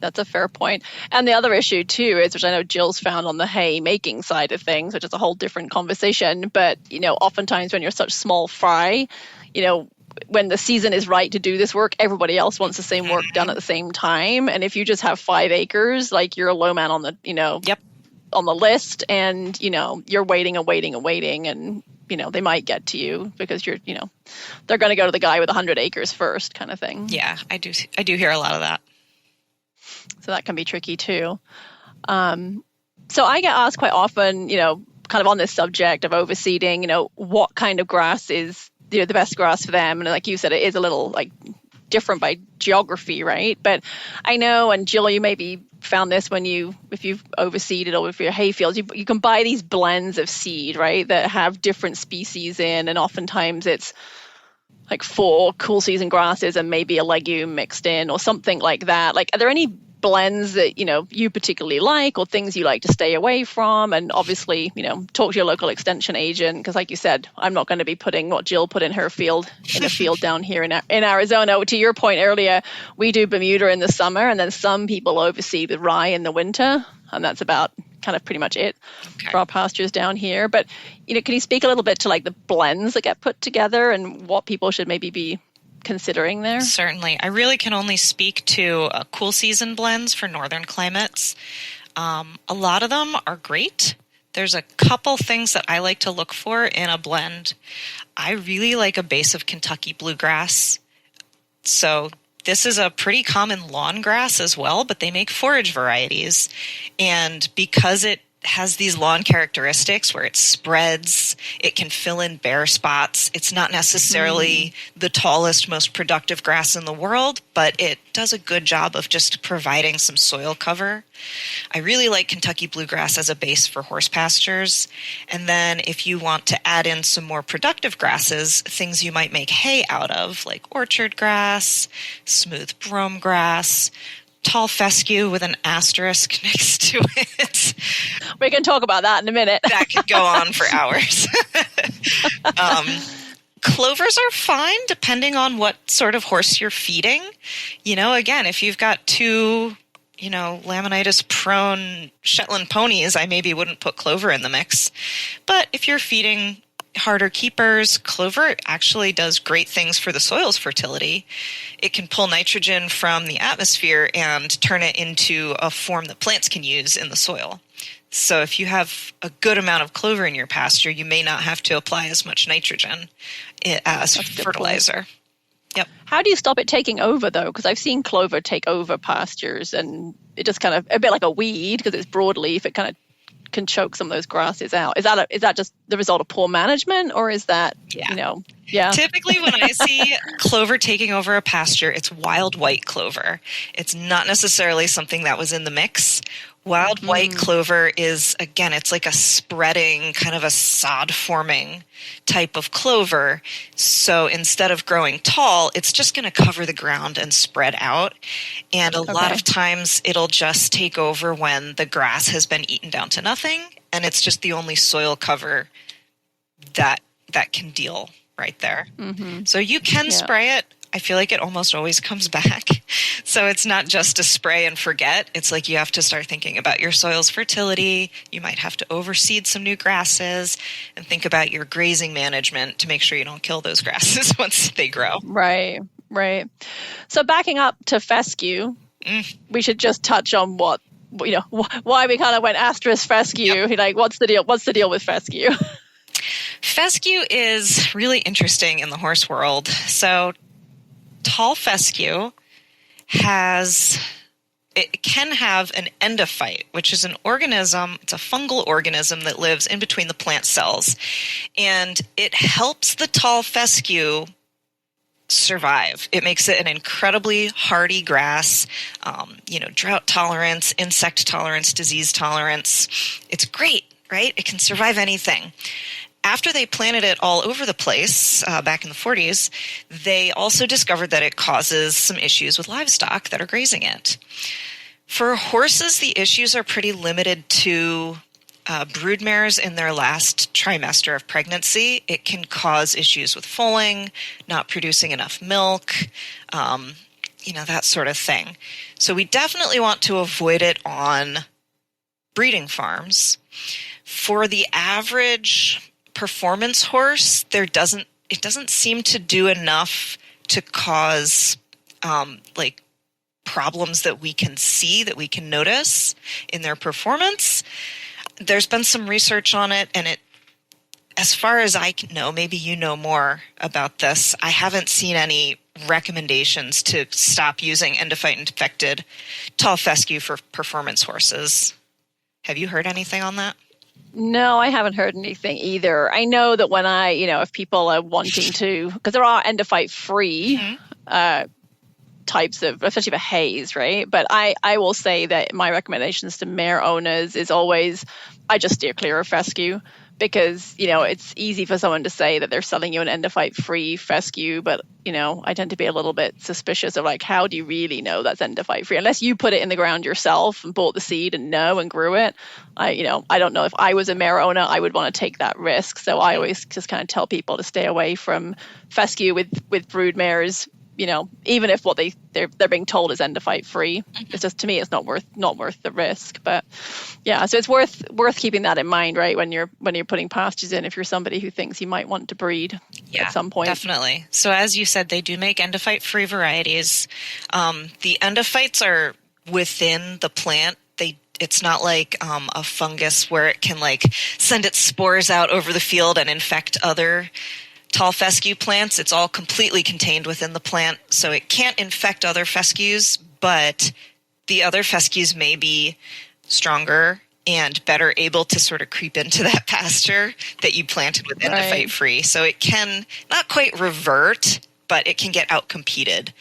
That's a fair point. And the other issue too is, which I know Jill's found on the hay making side of things, which is a whole different conversation. But, oftentimes when you're such small fry, when the season is right to do this work, everybody else wants the same work done at the same time. And if you just have 5 acres, like you're a low man on the, Yep. on the list, and, you're waiting and waiting and waiting, and, they might get to you because you're, they're going to go to the guy with 100 acres first kind of thing. Yeah, I do hear a lot of that. So that can be tricky too. So I get asked quite often, kind of on this subject of overseeding, what kind of grass is the best grass for them. And like you said, it is a little like different by geography, right? But I know, and Jill, you maybe found this if you've overseeded or if you're hay fields, you can buy these blends of seed, right, that have different species in, and oftentimes it's like 4 cool season grasses and maybe a legume mixed in or something like that. Like, are there any blends that, you particularly like, or things you like to stay away from? And obviously, talk to your local extension agent, because like you said, I'm not going to be putting what Jill put in her field in a field down here in Arizona. To your point earlier, we do Bermuda in the summer, and then some people overseed with rye in the winter, and that's about kind of pretty much it for our pastures down here. But, can you speak a little bit to like the blends that get put together and what people should maybe be considering there? Certainly. I really can only speak to cool season blends for northern climates. A lot of them are great. There's a couple things that I like to look for in a blend. I really like a base of Kentucky bluegrass. So this is a pretty common lawn grass as well, but they make forage varieties. And because it has these lawn characteristics where it spreads, it can fill in bare spots. It's not necessarily the tallest, most productive grass in the world, but it does a good job of just providing some soil cover. I really like Kentucky bluegrass as a base for horse pastures. And then if you want to add in some more productive grasses, things you might make hay out of, like orchard grass, smooth brome grass, tall fescue with an asterisk next to it. We can talk about that in a minute. That could go on for hours. Clovers are fine depending on what sort of horse you're feeding. Again, if you've got 2, laminitis prone Shetland ponies, I maybe wouldn't put clover in the mix. But if you're feeding harder keepers, clover actually does great things for the soil's fertility. It can pull nitrogen from the atmosphere and turn it into a form that plants can use in the soil. So if you have a good amount of clover in your pasture, you may not have to apply as much nitrogen as fertilizer. Yep. How do you stop it taking over, though? Because I've seen clover take over pastures, and it just kind of, a bit like a weed, because it's broadleaf, it kind of can choke some of those grasses out. Is that just the result of poor management, or is that, Yeah. Typically when I see clover taking over a pasture, it's wild white clover. It's not necessarily something that was in the mix. Wild white clover is, again, it's like a spreading, kind of a sod-forming type of clover. So instead of growing tall, it's just going to cover the ground and spread out. And a lot of times it'll just take over when the grass has been eaten down to nothing, and it's just the only soil cover that can deal right there. So you can spray it. I feel like it almost always comes back. So it's not just a spray and forget. It's like you have to start thinking about your soil's fertility. You might have to overseed some new grasses and think about your grazing management to make sure you don't kill those grasses once they grow. Right. So backing up to fescue, we should just touch on why we kind of went asterisk fescue. Yep. Like, what's the deal? What's the deal with fescue? Fescue is really interesting in the horse world. So tall fescue can have an endophyte, which is an organism, it's a fungal organism that lives in between the plant cells. And it helps the tall fescue survive. It makes it an incredibly hardy grass, drought tolerance, insect tolerance, disease tolerance. It's great, right? It can survive anything. After they planted it all over the place back in the 40s, they also discovered that it causes some issues with livestock that are grazing it. For horses, the issues are pretty limited to broodmares in their last trimester of pregnancy. It can cause issues with foaling, not producing enough milk. that sort of thing. So we definitely want to avoid it on breeding farms. For the average performance horse, it doesn't seem to do enough to cause problems that we can see, that we can notice in their performance. There's been some research on it, and as far as I know, maybe you know more about this, I haven't seen any recommendations to stop using endophyte-infected tall fescue for performance horses. Have you heard anything on that? No, I haven't heard anything either. I know that when if people are wanting to, because there are endophyte-free types of, especially for hays, right? But I will say that my recommendations to mare owners is always, I just steer clear of fescue, because, it's easy for someone to say that they're selling you an endophyte-free fescue, but, I tend to be a little bit suspicious of how do you really know that's endophyte-free? Unless you put it in the ground yourself and bought the seed and grew it. I don't know if I was a mare owner, I would want to take that risk. So I always just kind of tell people to stay away from fescue with brood mares, even if what they're being told is endophyte free. It's just, to me, it's not worth the risk. But yeah, so it's worth keeping that in mind, right, when you're putting pastures in, if you're somebody who thinks you might want to breed at some point. Definitely. So as you said, they do make endophyte free varieties. The endophytes are within the plant. It's not like a fungus where it can send its spores out over the field and infect other tall fescue plants. It's all completely contained within the plant, so it can't infect other fescues, but the other fescues may be stronger and better able to sort of creep into that pasture that you planted with endophyte free. So it can not quite revert, but it can get outcompeted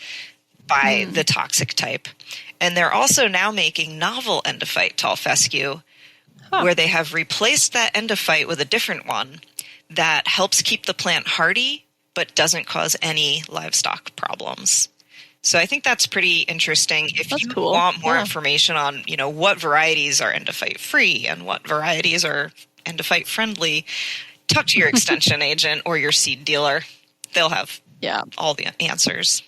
by the toxic type. And they're also now making novel endophyte tall fescue where they have replaced that endophyte with a different one that helps keep the plant hardy but doesn't cause any livestock problems. So I think that's pretty interesting. If you want more information on, what varieties are endophyte free and what varieties are endophyte friendly, talk to your extension agent or your seed dealer. They'll have all the answers.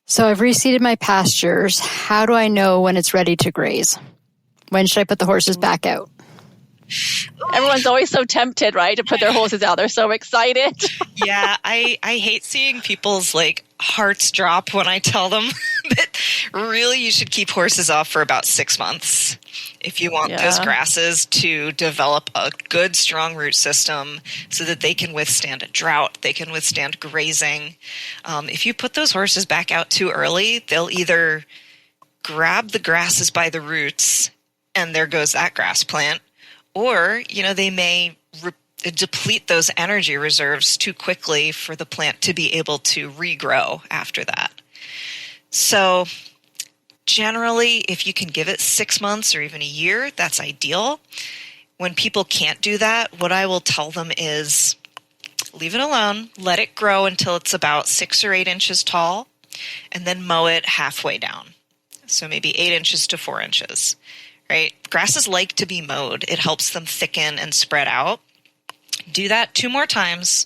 So I've reseeded my pastures. How do I know when it's ready to graze? When should I put the horses back out? Everyone's always so tempted, right, to put their horses out. They're so excited. Yeah, I hate seeing people's hearts drop when I tell them that really you should keep horses off for about 6 months if you want those grasses to develop a good, strong root system so that they can withstand a drought, they can withstand grazing. If you put those horses back out too early, they'll either grab the grasses by the roots and there goes that grass plant, or, they may deplete those energy reserves too quickly for the plant to be able to regrow after that. So generally, if you can give it 6 months or even a year, that's ideal. When people can't do that, what I will tell them is leave it alone, let it grow until it's about 6 or 8 inches tall, and then mow it halfway down. So maybe 8 inches to 4 inches. Right? Grasses like to be mowed. It helps them thicken and spread out. Do that 2 more times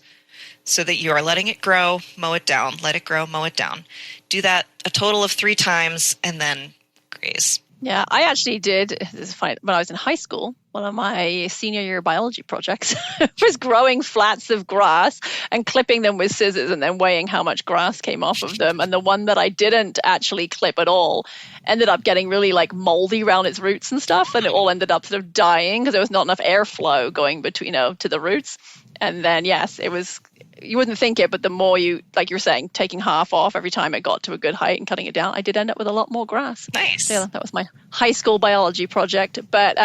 so that you are letting it grow, mow it down, let it grow, mow it down. Do that a total of 3 times and then graze. Yeah, I actually did, this is funny, when I was in high school, one of my senior year biology projects was growing flats of grass and clipping them with scissors and then weighing how much grass came off of them. And the one that I didn't actually clip at all ended up getting really moldy around its roots and stuff. And it all ended up sort of dying because there was not enough airflow going between, to the roots. And then, yes, it was, you wouldn't think it, but the more you, like you're saying, taking half off every time it got to a good height and cutting it down, I did end up with a lot more grass. Nice. So, yeah, that was my high school biology project. But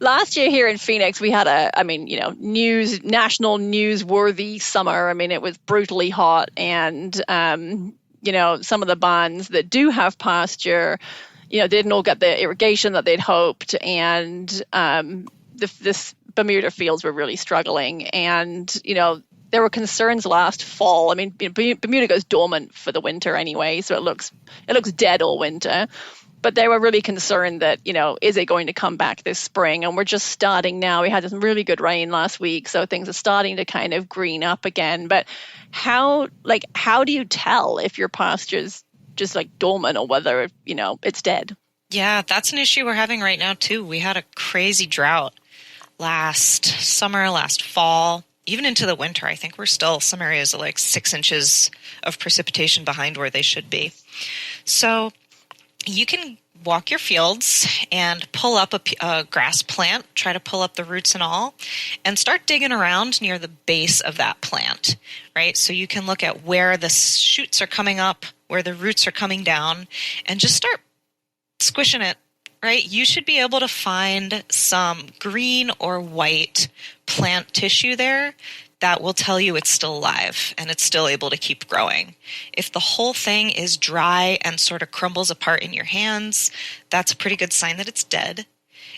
last year here in Phoenix, we had national newsworthy summer. I mean, it was brutally hot, and some of the barns that do have pasture, they didn't all get the irrigation that they'd hoped, and this Bermuda fields were really struggling. And there were concerns last fall. I mean, Bermuda goes dormant for the winter anyway, so it looks dead all winter. But they were really concerned that, is it going to come back this spring? And we're just starting now. We had some really good rain last week, so things are starting to kind of green up again. But how do you tell if your pasture's just like dormant or whether, it's dead? Yeah, that's an issue we're having right now too. We had a crazy drought last summer, last fall, even into the winter. I think some areas are like 6 inches of precipitation behind where they should be. So you can walk your fields and pull up a grass plant, try to pull up the roots and all, and start digging around near the base of that plant, right? So you can look at where the shoots are coming up, where the roots are coming down, and just start squishing it, right? You should be able to find some green or white plant tissue there that will tell you it's still alive and it's still able to keep growing. If the whole thing is dry and sort of crumbles apart in your hands, that's a pretty good sign that it's dead.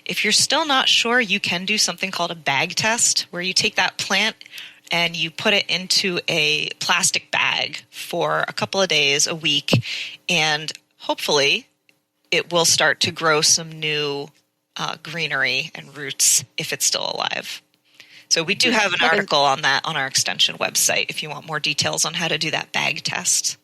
If you're still not sure, you can do something called a bag test, where you take that plant and you put it into a plastic bag for a couple of days, a week, and hopefully it will start to grow some new greenery and roots if it's still alive. So we do have an article on that on our extension website if you want more details on how to do that bag test.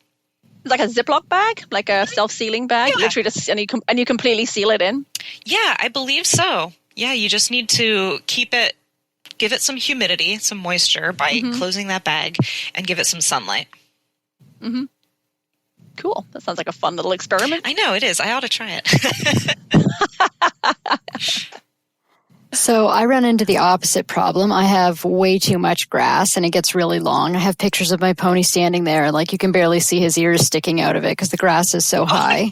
Like a Ziploc bag, like a self-sealing bag, Yeah. literally just, and you completely seal it in? Yeah, I believe so. Yeah, you just need to give it some humidity, some moisture by closing that bag, and give it some sunlight. Mm-hmm. Cool. That sounds like a fun little experiment. I know, it is. I ought to try it. So I run into the opposite problem. I have way too much grass and it gets really long. I have pictures of my pony standing there, like you can barely see his ears sticking out of it because the grass is so high.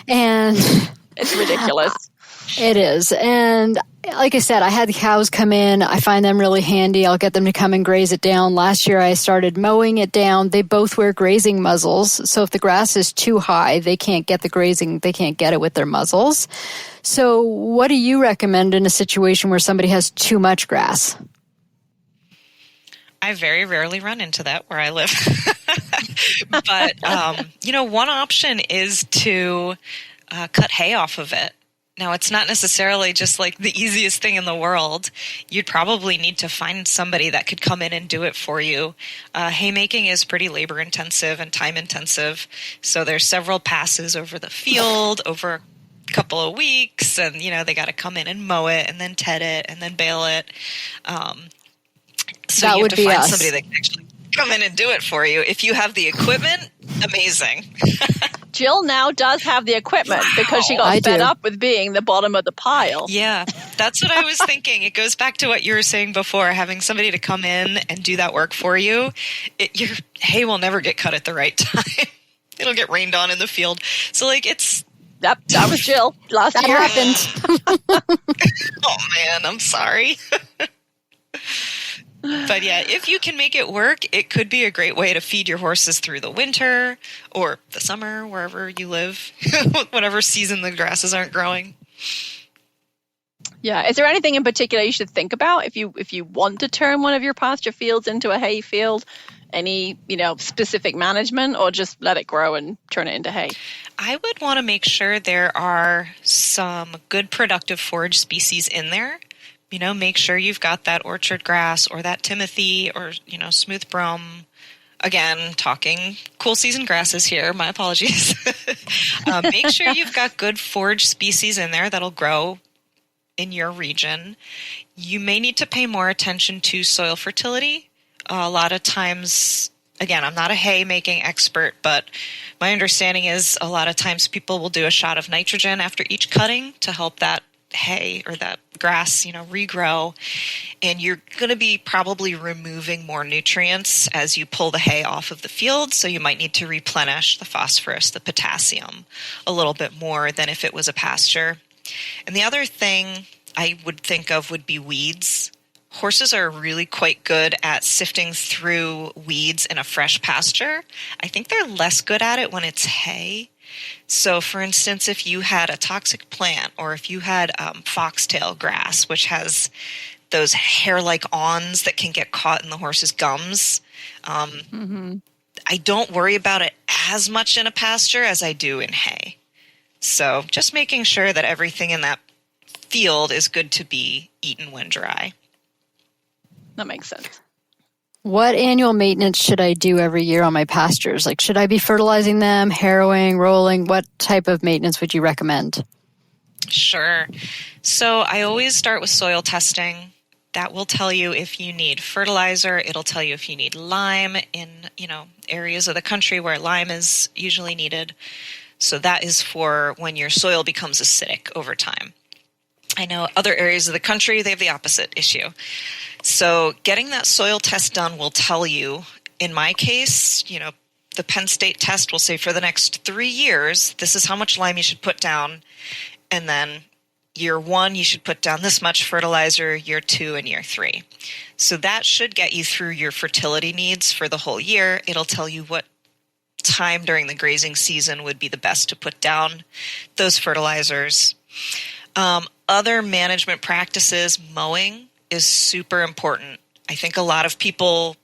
And it's ridiculous. It is. And like I said, I had the cows come in. I find them really handy. I'll get them to come and graze it down. Last year I started mowing it down. They both wear grazing muzzles. So if the grass is too high, they can't get the grazing. They can't get it with their muzzles. So what do you recommend in a situation where somebody has too much grass? I very rarely run into that where I live. But, one option is to cut hay off of it. Now, it's not necessarily just like the easiest thing in the world. You'd probably need to find somebody that could come in and do it for you. Haymaking is pretty labor intensive and time intensive. So there's several passes over the field over a couple of weeks, and, they got to come in and mow it and then ted it and then bale it. So that you would have to be find us. somebody that can actually come in and do it for you. If you have the equipment, amazing. Jill now does have the equipment because she got fed up with being the bottom of the pile. Yeah, that's what I was thinking. It goes back to what you were saying before, having somebody to come in and do that work for you. Your hay will never get cut at the right time. It'll get rained on in the field. So, it's... That was Jill last year. That happened. Oh, man, I'm sorry. But yeah, if you can make it work, it could be a great way to feed your horses through the winter or the summer, wherever you live, whatever season the grasses aren't growing. Yeah. Is there anything in particular you should think about if you want to turn one of your pasture fields into a hay field? Any, specific management, or just let it grow and turn it into hay? I would want to make sure there are some good productive forage species in there. Make sure you've got that orchard grass or that timothy or, smooth brome. Again, talking cool season grasses here. My apologies. Make sure you've got good forage species in there that'll grow in your region. You may need to pay more attention to soil fertility. A lot of times, again, I'm not a hay making expert, but my understanding is a lot of times people will do a shot of nitrogen after each cutting to help that hay or that grass, regrow. And you're going to be probably removing more nutrients as you pull the hay off of the field. So you might need to replenish the phosphorus, the potassium a little bit more than if it was a pasture. And the other thing I would think of would be weeds. Horses are really quite good at sifting through weeds in a fresh pasture. I think they're less good at it when it's hay. So, for instance, if you had a toxic plant or if you had foxtail grass, which has those hair-like awns that can get caught in the horse's gums, I don't worry about it as much in a pasture as I do in hay. So just making sure that everything in that field is good to be eaten when dry. That makes sense. What annual maintenance should I do every year on my pastures? Like, should I be fertilizing them, harrowing, rolling? What type of maintenance would you recommend? Sure. So I always start with soil testing. That will tell you if you need fertilizer. It'll tell you if you need lime in, areas of the country where lime is usually needed. So that is for when your soil becomes acidic over time. I know other areas of the country, they have the opposite issue. So getting that soil test done will tell you, in my case, the Penn State test will say for the next 3 years, this is how much lime you should put down. And then year 1, you should put down this much fertilizer, year 2 and year 3. So that should get you through your fertility needs for the whole year. It'll tell you what time during the grazing season would be the best to put down those fertilizers. Other management practices, mowing is super important. I think a lot of people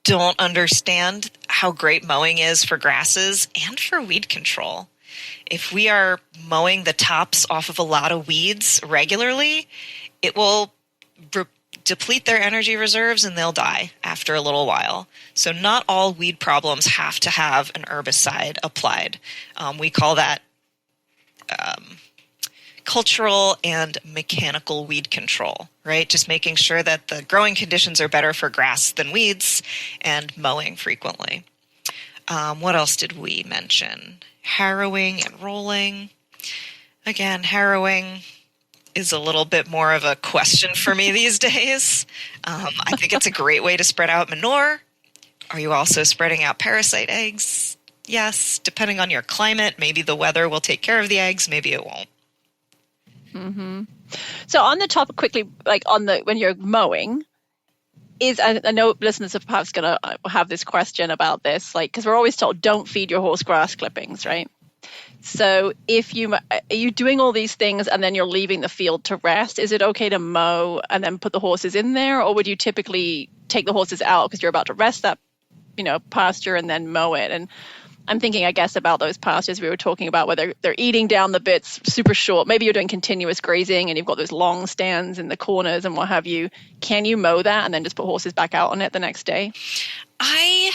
don't understand how great mowing is for grasses and for weed control. If we are mowing the tops off of a lot of weeds regularly, it will deplete their energy reserves and they'll die after a little while. So not all weed problems have to have an herbicide applied. We call that cultural and mechanical weed control, right? Just making sure that the growing conditions are better for grass than weeds, and mowing frequently. What else did we mention? Harrowing and rolling. Again, harrowing is a little bit more of a question for me these days. I think it's a great way to spread out manure. Are you also spreading out parasite eggs? Yes, depending on your climate, maybe the weather will take care of the eggs, maybe it won't. Mm-hmm. So on the topic quickly, like when you're mowing, I know listeners are perhaps going to have this question about this, like, because we're always told don't feed your horse grass clippings, right? So are you doing all these things and then you're leaving the field to rest? Is it okay to mow and then put the horses in there, or would you typically take the horses out because you're about to rest that, pasture and then mow it? And I'm thinking, I guess, about those pastures we were talking about, where they're eating down the bits super short. Maybe you're doing continuous grazing and you've got those long stands in the corners and what have you. Can you mow that and then just put horses back out on it the next day? I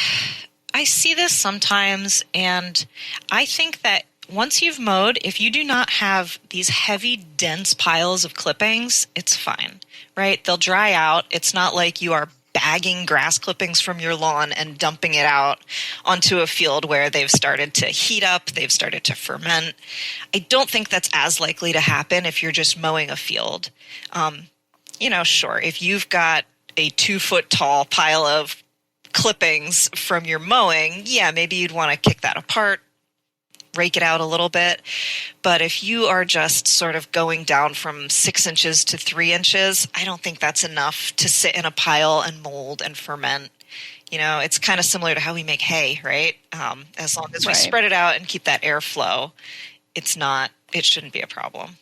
see this sometimes, and I think that once you've mowed, if you do not have these heavy, dense piles of clippings, it's fine, right? They'll dry out. It's not like you are bagging grass clippings from your lawn and dumping it out onto a field where they've started to heat up, they've started to ferment. I don't think that's as likely to happen if you're just mowing a field. Sure, if you've got a 2-foot tall pile of clippings from your mowing, yeah, maybe you'd want to kick that apart, rake it out a little bit. But if you are just sort of going down from 6 inches to 3 inches, I don't think that's enough to sit in a pile and mold and ferment. It's kind of similar to how we make hay, right? As long as we spread it out and keep that airflow, it shouldn't be a problem.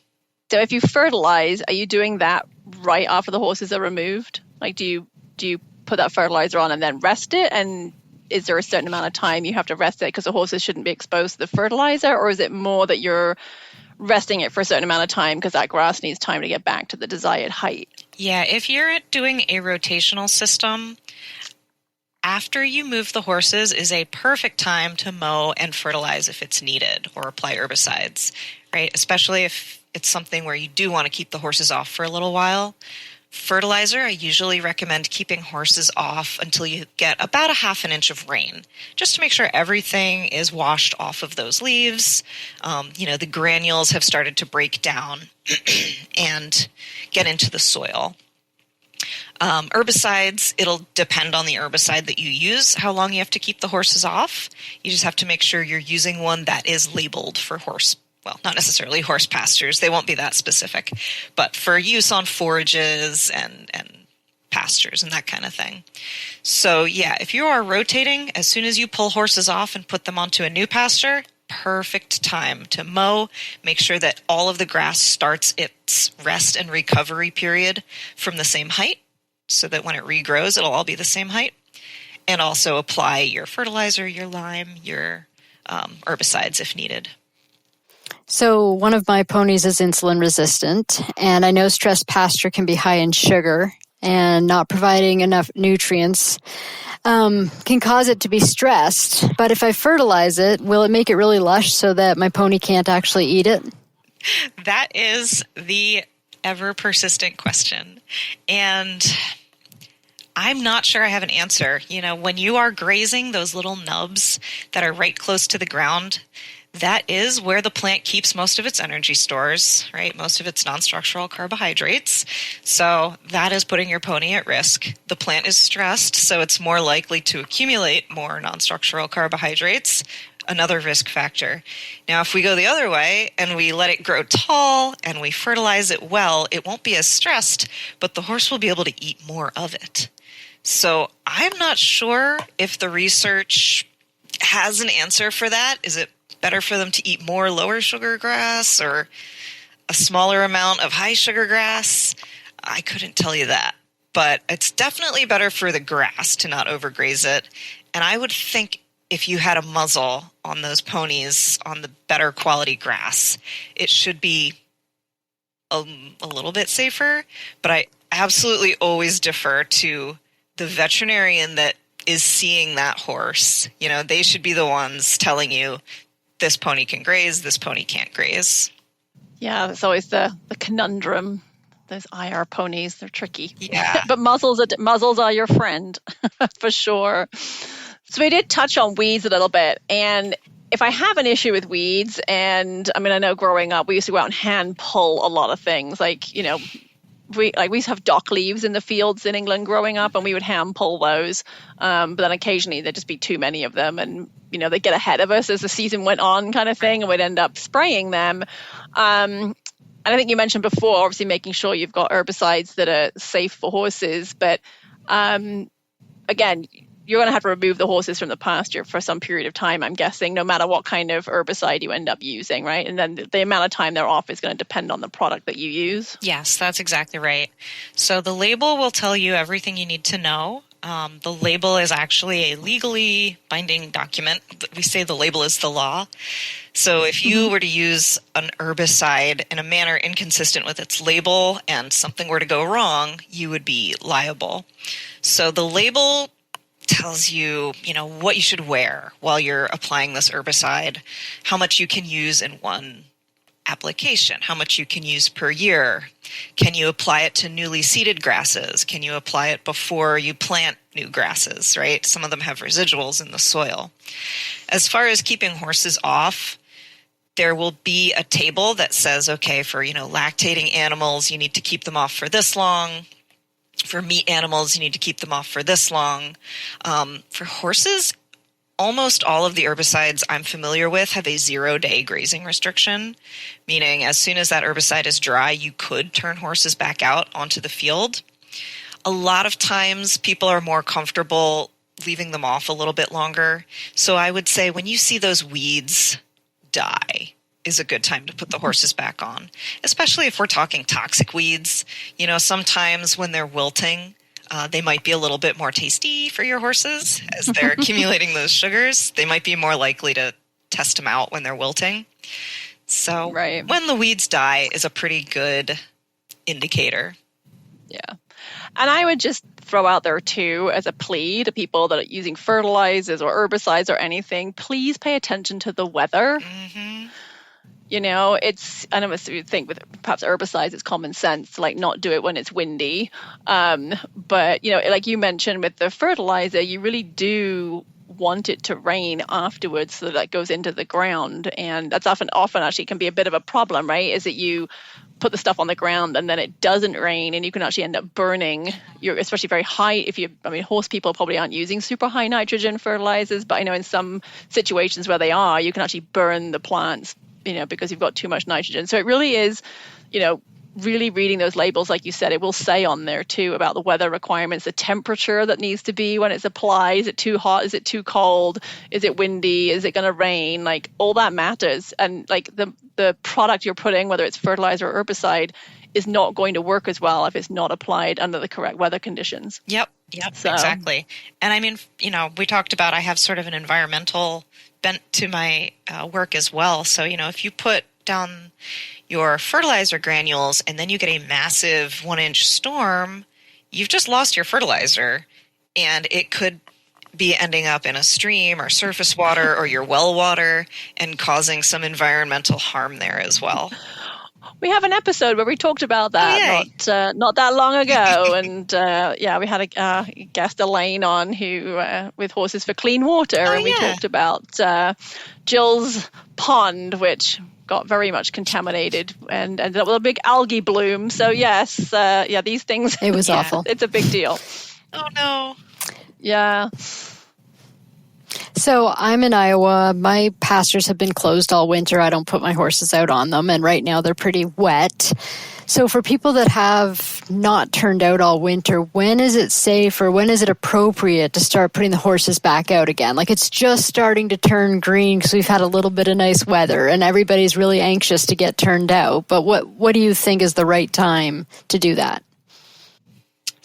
So if you fertilize, are you doing that right after the horses are removed? Like, do you put that fertilizer on and then rest it? And is there a certain amount of time you have to rest it because the horses shouldn't be exposed to the fertilizer? Or is it more that you're resting it for a certain amount of time because that grass needs time to get back to the desired height? Yeah, if you're doing a rotational system, after you move the horses is a perfect time to mow and fertilize if it's needed, or apply herbicides, right? Especially if it's something where you do want to keep the horses off for a little while. Fertilizer, I usually recommend keeping horses off until you get about a half an inch of rain, just to make sure everything is washed off of those leaves. The granules have started to break down and get into the soil. Herbicides, it'll depend on the herbicide that you use, how long you have to keep the horses off. You just have to make sure you're using one that is labeled for horse. Well, not necessarily horse pastures. They won't be that specific, but for use on forages and pastures and that kind of thing. So yeah, if you are rotating, as soon as you pull horses off and put them onto a new pasture, perfect time to mow. Make sure that all of the grass starts its rest and recovery period from the same height, so that when it regrows, it'll all be the same height. And also apply your fertilizer, your lime, your herbicides if needed. So one of my ponies is insulin resistant, and I know stressed pasture can be high in sugar, and not providing enough nutrients can cause it to be stressed. But if I fertilize it, will it make it really lush so that my pony can't actually eat it? That is the ever persistent question. And I'm not sure I have an answer. When you are grazing those little nubs that are right close to the ground, that is where the plant keeps most of its energy stores, right? Most of its non-structural carbohydrates. So that is putting your pony at risk. The plant is stressed, so it's more likely to accumulate more non-structural carbohydrates, another risk factor. Now, if we go the other way and we let it grow tall and we fertilize it well, it won't be as stressed, but the horse will be able to eat more of it. So I'm not sure if the research has an answer for that. Is it better for them to eat more lower sugar grass or a smaller amount of high sugar grass? I couldn't tell you that, but it's definitely better for the grass to not overgraze it. And I would think if you had a muzzle on those ponies on the better quality grass, it should be a little bit safer. But I absolutely always defer to the veterinarian that is seeing that horse. They should be the ones telling you, this pony can graze, this pony can't graze. Yeah, it's always the conundrum. Those IR ponies, they're tricky. Yeah. But muzzles are your friend, for sure. So we did touch on weeds a little bit. And if I have an issue with weeds, and I know growing up, we used to go out and hand pull a lot of things. We used to have dock leaves in the fields in England growing up, and we would hand pull those. But then occasionally there'd just be too many of them, and they'd get ahead of us as the season went on, kind of thing, and we'd end up spraying them. And I think you mentioned before, obviously making sure you've got herbicides that are safe for horses. But again, you're going to have to remove the horses from the pasture for some period of time, I'm guessing, no matter what kind of herbicide you end up using, right? And then the amount of time they're off is going to depend on the product that you use. Yes, that's exactly right. So the label will tell you everything you need to know. The label is actually a legally binding document. We say the label is the law. So if you were to use an herbicide in a manner inconsistent with its label and something were to go wrong, you would be liable. So the label tells you, what you should wear while you're applying this herbicide, how much you can use in one application, how much you can use per year. Can you apply it to newly seeded grasses? Can you apply it before you plant new grasses, right? Some of them have residuals in the soil. As far as keeping horses off, there will be a table that says, okay, for, lactating animals, you need to keep them off for this long. For meat animals, you need to keep them off for this long. For horses, almost all of the herbicides I'm familiar with have a 0-day grazing restriction, meaning as soon as that herbicide is dry, you could turn horses back out onto the field. A lot of times people are more comfortable leaving them off a little bit longer. So I would say when you see those weeds die is a good time to put the horses back on, especially if we're talking toxic weeds. Sometimes when they're wilting, they might be a little bit more tasty for your horses as they're accumulating those sugars. They might be more likely to test them out when they're wilting. So When the weeds die is a pretty good indicator. Yeah. And I would just throw out there too, as a plea to people that are using fertilizers or herbicides or anything, please pay attention to the weather. Mm-hmm. I know you think with perhaps herbicides, it's common sense to not do it when it's windy. But, like you mentioned with the fertilizer, you really do want it to rain afterwards so that goes into the ground. And that's often actually can be a bit of a problem, right? Is that you put the stuff on the ground and then it doesn't rain and you can actually end up burning especially very high. Horse people probably aren't using super high nitrogen fertilizers, but I know in some situations where they are, you can actually burn the plants because you've got too much nitrogen. So it really is, really reading those labels, like you said, it will say on there too about the weather requirements, the temperature that needs to be when it's applied. Is it too hot? Is it too cold? Is it windy? Is it going to rain? All that matters. And the product you're putting, whether it's fertilizer or herbicide, is not going to work as well if it's not applied under the correct weather conditions. Yep, exactly. And we talked about I have sort of an environmental bent to my work as well. So, if you put down your fertilizer granules and then you get a massive 1-inch storm, you've just lost your fertilizer, and it could be ending up in a stream or surface water or your well water and causing some environmental harm there as well. We have an episode where we talked about that not that long ago, and we had a guest, Elaine, on who with Horses for Clean Water, and we talked about Jill's pond, which got very much contaminated and ended up with a big algae bloom. So yes, these things. It was awful. It's a big deal. Oh no. Yeah. So I'm in Iowa. My pastures have been closed all winter. I don't put my horses out on them, and right now they're pretty wet. So for people that have not turned out all winter, when is it safe or when is it appropriate to start putting the horses back out again? Like, it's just starting to turn green because we've had a little bit of nice weather and everybody's really anxious to get turned out. But what do you think is the right time to do that?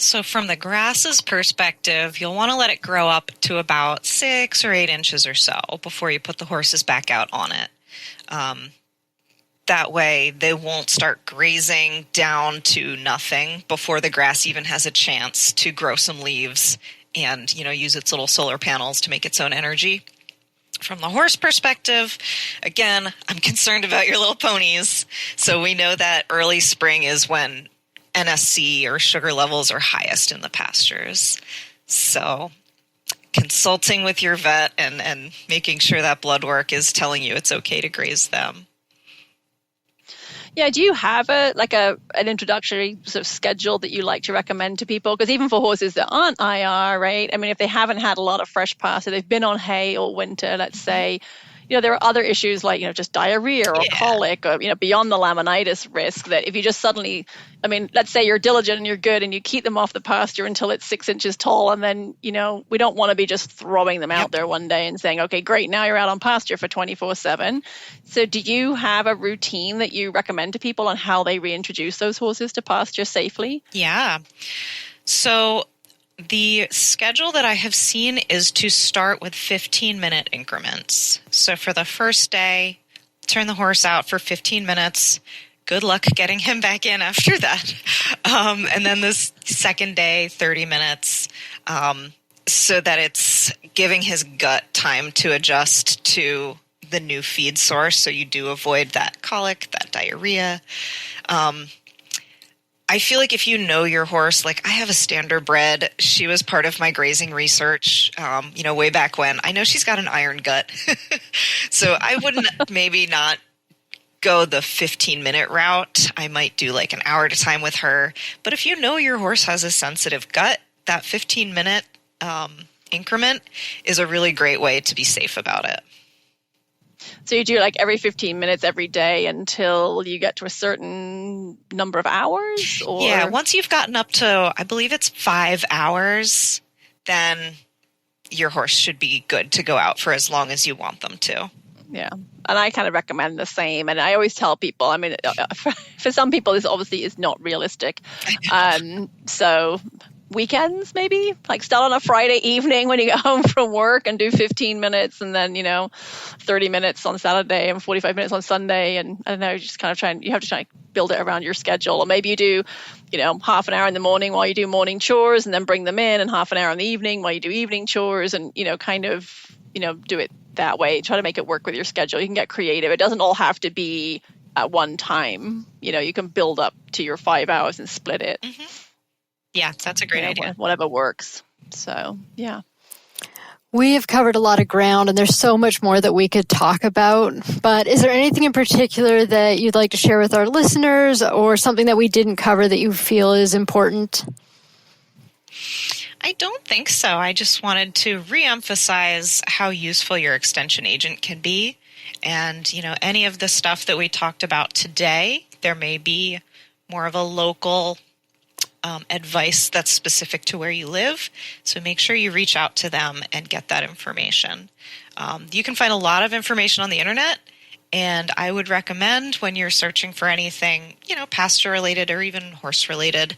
So from the grass's perspective, you'll want to let it grow up to about 6 or 8 inches or so before you put the horses back out on it. That way they won't start grazing down to nothing before the grass even has a chance to grow some leaves and, use its little solar panels to make its own energy. From the horse perspective, again, I'm concerned about your little ponies. So we know that early spring is when NSC or sugar levels are highest in the pastures. So consulting with your vet and making sure that blood work is telling you it's okay to graze them. Yeah, do you have an introductory sort of schedule that you like to recommend to people? Because even for horses that aren't IR, right? I mean, if they haven't had a lot of fresh pasture, they've been on hay all winter, let's say, there are other issues like, just diarrhea or colic or, beyond the laminitis risk that if you just suddenly, let's say you're diligent and you're good and you keep them off the pasture until it's 6 inches tall. And then, we don't want to be just throwing them out there one day and saying, okay, great, now you're out on pasture for 24/7. So do you have a routine that you recommend to people on how they reintroduce those horses to pasture safely? Yeah. So the schedule that I have seen is to start with 15-minute increments. So for the first day, turn the horse out for 15 minutes. Good luck getting him back in after that. And then this second day, 30 minutes, so that it's giving his gut time to adjust to the new feed source. So you do avoid that colic, that diarrhea. I feel like if you know your horse, like I have a standardbred, she was part of my grazing research, way back when. I know she's got an iron gut. So I wouldn't maybe not go the 15-minute route. I might do like an hour at a time with her. But if you know your horse has a sensitive gut, that 15-minute increment is a really great way to be safe about it. So you do like every 15 minutes every day until you get to a certain number of hours? Or? Yeah, once you've gotten up to, I believe it's 5 hours, then your horse should be good to go out for as long as you want them to. Yeah, and I kind of recommend the same. And I always tell people, for some people, this obviously is not realistic. So weekends, maybe like start on a Friday evening when you get home from work and do 15 minutes and then 30 minutes on Saturday and 45 minutes on Sunday, and I don't know, just kind of you have to try and build it around your schedule. Or maybe you do half an hour in the morning while you do morning chores and then bring them in, and half an hour in the evening while you do evening chores, and do it that way. Try to make it work with your schedule. You can get creative. It doesn't all have to be at one time. You can build up to your 5 hours and split it. Mm-hmm. Yeah, that's a great idea. Whatever works. So, yeah. We have covered a lot of ground, and there's so much more that we could talk about. But is there anything in particular that you'd like to share with our listeners, or something that we didn't cover that you feel is important? I don't think so. I just wanted to reemphasize how useful your extension agent can be. And, any of the stuff that we talked about today, there may be more of a local advice that's specific to where you live. So make sure you reach out to them and get that information. You can find a lot of information on the internet, and I would recommend when you're searching for anything, pasture related or even horse related,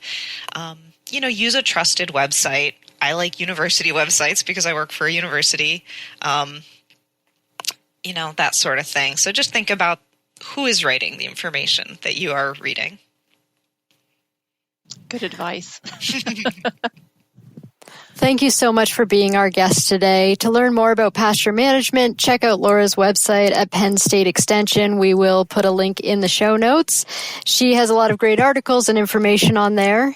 use a trusted website. I like university websites because I work for a university, that sort of thing. So just think about who is writing the information that you are reading. Good advice. Thank you so much for being our guest today. To learn more about pasture management, check out Laura's website at Penn State Extension. We will put a link in the show notes. She has a lot of great articles and information on there.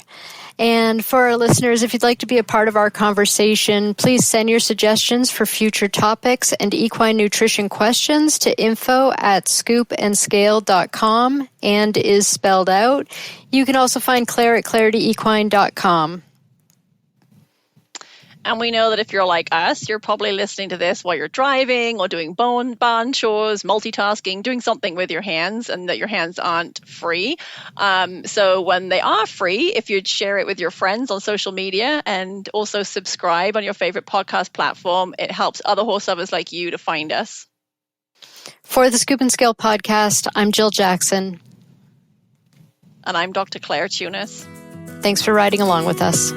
And for our listeners, if you'd like to be a part of our conversation, please send your suggestions for future topics and equine nutrition questions to info@scoopandscale.com, and is spelled out. You can also find Claire at clarityequine.com. And we know that if you're like us, you're probably listening to this while you're driving or doing barn chores, multitasking, doing something with your hands, and that your hands aren't free. So when they are free, if you'd share it with your friends on social media and also subscribe on your favorite podcast platform, it helps other horse lovers like you to find us. For the Scoop and Scale podcast, I'm Jill Jackson. And I'm Dr. Claire Tunis. Thanks for riding along with us.